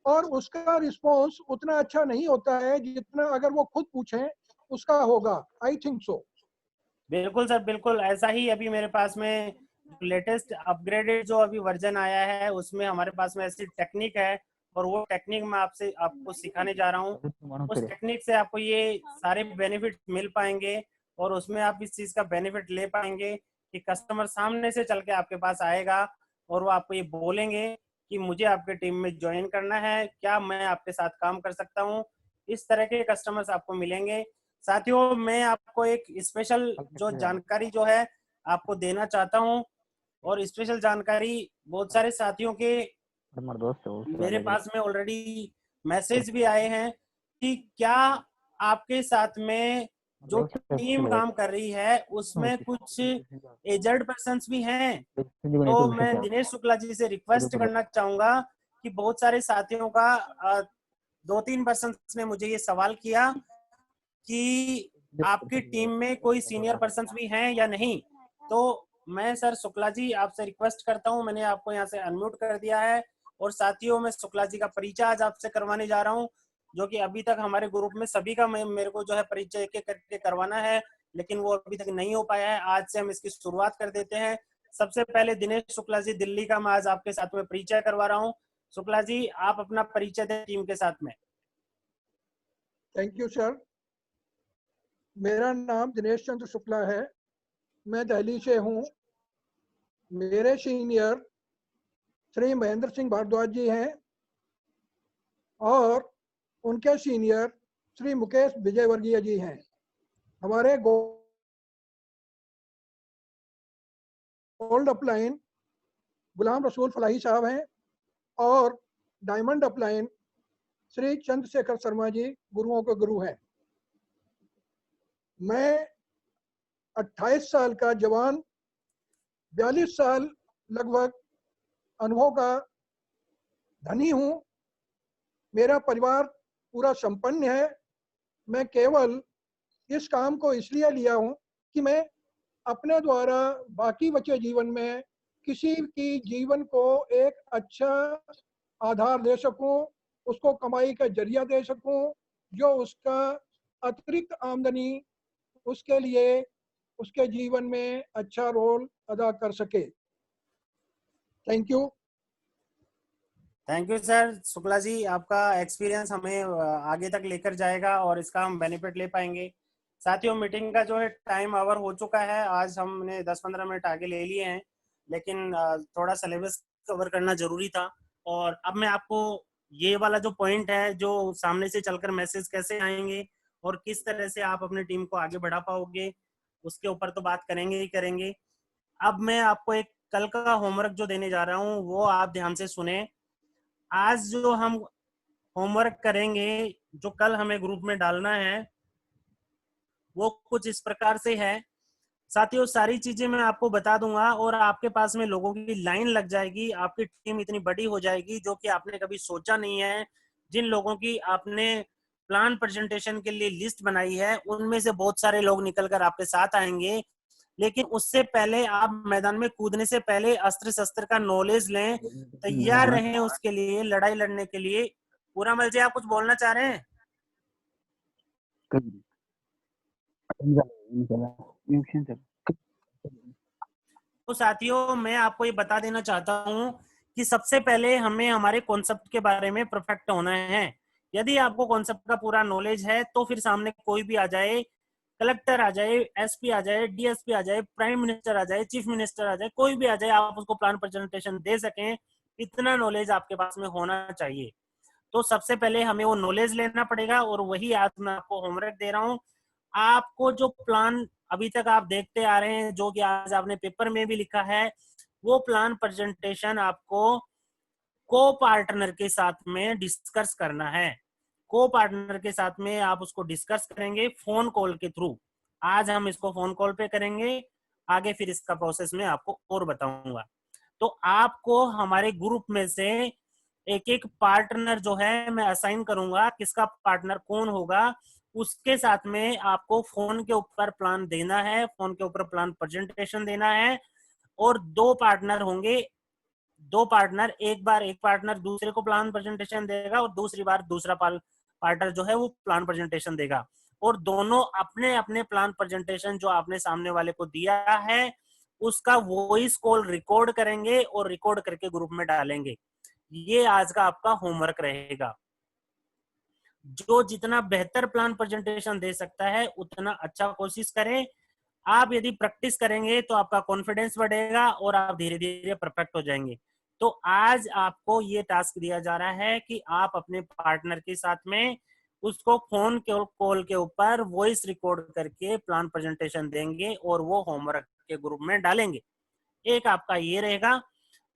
और उसका रिस्पॉन्स उतना अच्छा नहीं होता है जितना अगर वो खुद पूछें उसका होगा। I think so. बिल्कुल सर, बिल्कुल ऐसा ही। अभी मेरे पास में लेटेस्ट अपग्रेडेड जो अभी वर्जन आया है उसमें हमारे पास में ऐसी टेक्निक है, और वो टेक्निक मैं आपको सिखाने जा रहा हूँ। उस टेक्निक से आपको ये सारे बेनिफिट मिल पाएंगे और उसमें आप इस चीज का बेनिफिट ले पाएंगे कि कस्टमर सामने से चल के आपके पास आएगा और वो आपको ये बोलेंगे कि मुझे आपके टीम में ज्वाइन करना है, क्या मैं आपके साथ काम कर सकता हूँ। इस तरह के कस्टमर्स आपको मिलेंगे। साथियों मैं आपको एक स्पेशल जो जानकारी जो है आपको देना चाहता हूं, और स्पेशल जानकारी बहुत सारे साथियों के मेरे पास में ऑलरेडी मैसेज भी आए हैं कि क्या आपके साथ में जो टीम काम कर रही है उसमें कुछ एजड पर्सन्स भी हैं। तो मैं दिनेश शुक्ला जी से रिक्वेस्ट करना चाहूंगा कि बहुत सारे साथियों का 2-3 पर्सन ने मुझे ये सवाल किया कि आपकी टीम में कोई सीनियर पर्सन भी हैं या नहीं। तो मैं सर शुक्ला जी आपसे रिक्वेस्ट करता हूं, मैंने आपको यहाँ से अनम्यूट कर दिया है। और साथियों मैं शुक्ला जी का परिचय आज आपसे करवाने जा रहा हूं, जो कि अभी तक हमारे ग्रुप में सभी का मेरे को जो है परिचय एक एक करके करवाना है, लेकिन वो अभी तक नहीं हो पाया है। आज से हम इसकी शुरुआत कर देते हैं। सबसे पहले दिनेश शुक्ला जी दिल्ली का मैं आज आपके साथ में परिचय करवा रहा हूँ। शुक्ला जी आप अपना परिचय दें टीम के साथ में। Thank you sir. मेरा नाम दिनेश चंद्र शुक्ला है, मैं दिल्ली से हूँ। मेरे सीनियर श्री महेंद्र सिंह भारद्वाज जी हैं और उनके सीनियर श्री मुकेश विजयवर्गीय जी हैं। हमारे गोल्ड अपलाइन गुलाम रसूल फलाही साहब हैं और डायमंड अपलाइन श्री चंद्रशेखर शर्मा जी गुरुओं के गुरु हैं। मैं 28 साल का जवान, 42 साल लगभग अनुभव का धनी हूँ। मेरा परिवार पूरा संपन्न है। मैं केवल इस काम को इसलिए लिया हूँ कि मैं अपने द्वारा बाकी बचे जीवन में किसी की जीवन को एक अच्छा आधार दे सकूं, उसको कमाई का जरिया दे सकूं, जो उसका अतिरिक्त आमदनी उसके लिए उसके जीवन में अच्छा रोल अदा कर सके। Thank you. Thank you sir. Shukla ji आपका एक्सपीरियंस हमें आगे तक लेकर जाएगा और इसका हम बेनिफिट ले पाएंगे। साथियों मीटिंग का जो है टाइम ओवर हो चुका है। आज हमने 10-15 मिनट आगे ले लिए हैं, लेकिन थोड़ा सिलेबस कवर करना जरूरी था। और अब मैं आपको ये वाला जो पॉइंट है, जो सामने से चलकर मैसेज कैसे आएंगे और किस तरह से आप अपनी टीम को आगे बढ़ा पाओगे, उसके ऊपर तो बात करेंगे ही करेंगे। अब मैं आपको एक कल का होमवर्क जो देने जा रहा हूँ वो आप ध्यान से सुने। आज जो हम होमवर्क करेंगे, जो कल हमें ग्रुप में डालना है, वो कुछ इस प्रकार से है। साथियों सारी चीजें मैं आपको बता दूंगा और आपके पास में लोगों की लाइन लग जाएगी। आपकी टीम इतनी बड़ी हो जाएगी जो कि आपने कभी सोचा नहीं है। जिन लोगों की आपने प्लान प्रेजेंटेशन के लिए लिस्ट बनाई है उनमें से बहुत सारे लोग निकलकर आपके साथ आएंगे। लेकिन उससे पहले आप मैदान में कूदने से पहले अस्त्र शस्त्र का नॉलेज लें, तैयार रहें उसके लिए, लड़ाई लड़ने के लिए। पूरा मल जी आप कुछ बोलना चाह रहे हैं? तो साथियों मैं आपको ये बता देना चाहता हूँ कि सबसे पहले हमें हमारे कॉन्सेप्ट के बारे में परफेक्ट होना है। यदि आपको कॉन्सेप्ट का पूरा नॉलेज है तो फिर सामने कोई भी आ जाए, कलेक्टर आ जाए, एसपी आ जाए, डीएसपी आ जाए, प्राइम मिनिस्टर आ जाए, चीफ मिनिस्टर आ जाए, कोई भी आ जाए, आप उसको प्लान प्रेजेंटेशन दे सकें, इतना नॉलेज आपके पास में होना चाहिए। तो सबसे पहले हमें वो नॉलेज लेना पड़ेगा, और वही आज मैं आपको होमवर्क दे रहा हूँ। आपको जो प्लान अभी तक आप देखते आ रहे हैं, जो कि आज आपने पेपर में भी लिखा है, वो प्लान प्रेजेंटेशन आपको को पार्टनर के साथ में डिस्कस करना है। को पार्टनर के साथ में आप उसको डिस्कस करेंगे फोन कॉल के थ्रू। आज हम इसको फोन कॉल पे करेंगे, आगे फिर इसका प्रोसेस में आपको और बताऊंगा। तो आपको हमारे ग्रुप में से एक एक पार्टनर जो है मैं असाइन करूंगा, किसका पार्टनर कौन होगा, उसके साथ में आपको फोन के ऊपर प्लान देना है, फोन के ऊपर प्लान प्रेजेंटेशन देना है। और दो पार्टनर होंगे, दो पार्टनर, एक बार एक पार्टनर दूसरे को प्लान प्रेजेंटेशन देगा, और दूसरी बार दूसरा पार्टनर जो है वो प्लान प्रेजेंटेशन देगा। और दोनों अपने अपने प्लान प्रेजेंटेशन जो आपने सामने वाले को दिया है उसका वॉइस कॉल रिकॉर्ड करेंगे और रिकॉर्ड करके ग्रुप में डालेंगे। ये आज का आपका होमवर्क रहेगा। जो जितना बेहतर प्लान प्रेजेंटेशन दे सकता है उतना अच्छा कोशिश करें। आप यदि प्रैक्टिस करेंगे तो आपका कॉन्फिडेंस बढ़ेगा और आप धीरे धीरे परफेक्ट हो जाएंगे। तो आज आपको ये टास्क दिया जा रहा है कि आप अपने पार्टनर के साथ में उसको फोन कॉल के ऊपर वॉइस रिकॉर्ड करके प्लान प्रेजेंटेशन देंगे और वो होमवर्क के ग्रुप में डालेंगे। एक आपका ये रहेगा।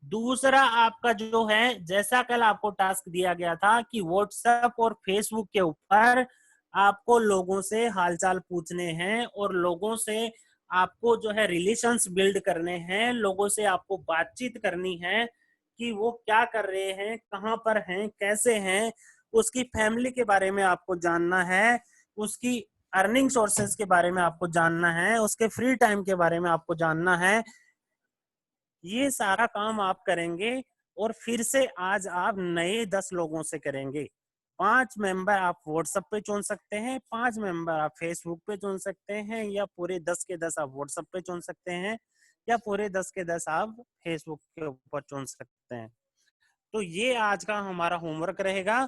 दूसरा आपका जो है, जैसा कल आपको टास्क दिया गया था कि व्हाट्सएप और फेसबुक के ऊपर आपको लोगों से हालचाल पूछने हैं और लोगों से आपको जो है रिलेशंस बिल्ड करने हैं, लोगों से आपको बातचीत करनी है कि वो क्या कर रहे हैं, कहाँ पर हैं, कैसे हैं, उसकी फैमिली के बारे में आपको जानना है, उसकी अर्निंग सोर्सेस के बारे में आपको जानना है, उसके फ्री टाइम के बारे में आपको जानना है। ये सारा काम आप करेंगे और फिर से आज आप नए 10 लोगों से करेंगे। 5 मेंबर आप व्हाट्सएप पे चुन सकते हैं, 5 मेंबर आप फेसबुक पे चुन सकते हैं, या पूरे 10 के 10 आप व्हाट्सएप पे चुन सकते हैं, या पूरे 10 के 10 आप फेसबुक के ऊपर चुन सकते हैं। तो ये आज का हमारा होमवर्क रहेगा,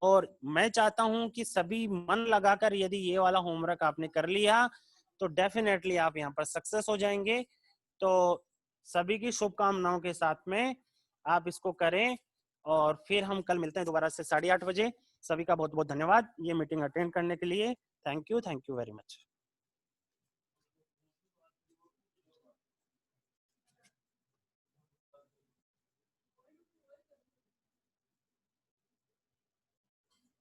और मैं चाहता हूं कि सभी मन लगाकर यदि ये वाला होमवर्क आपने कर लिया तो डेफिनेटली आप यहाँ पर सक्सेस हो जाएंगे। तो सभी की शुभकामनाओं के साथ में आप इसको करें, और फिर हम कल मिलते हैं दोबारा से 8:30 बजे। सभी का बहुत बहुत धन्यवाद ये मीटिंग अटेंड करने के लिए। Thank you very much.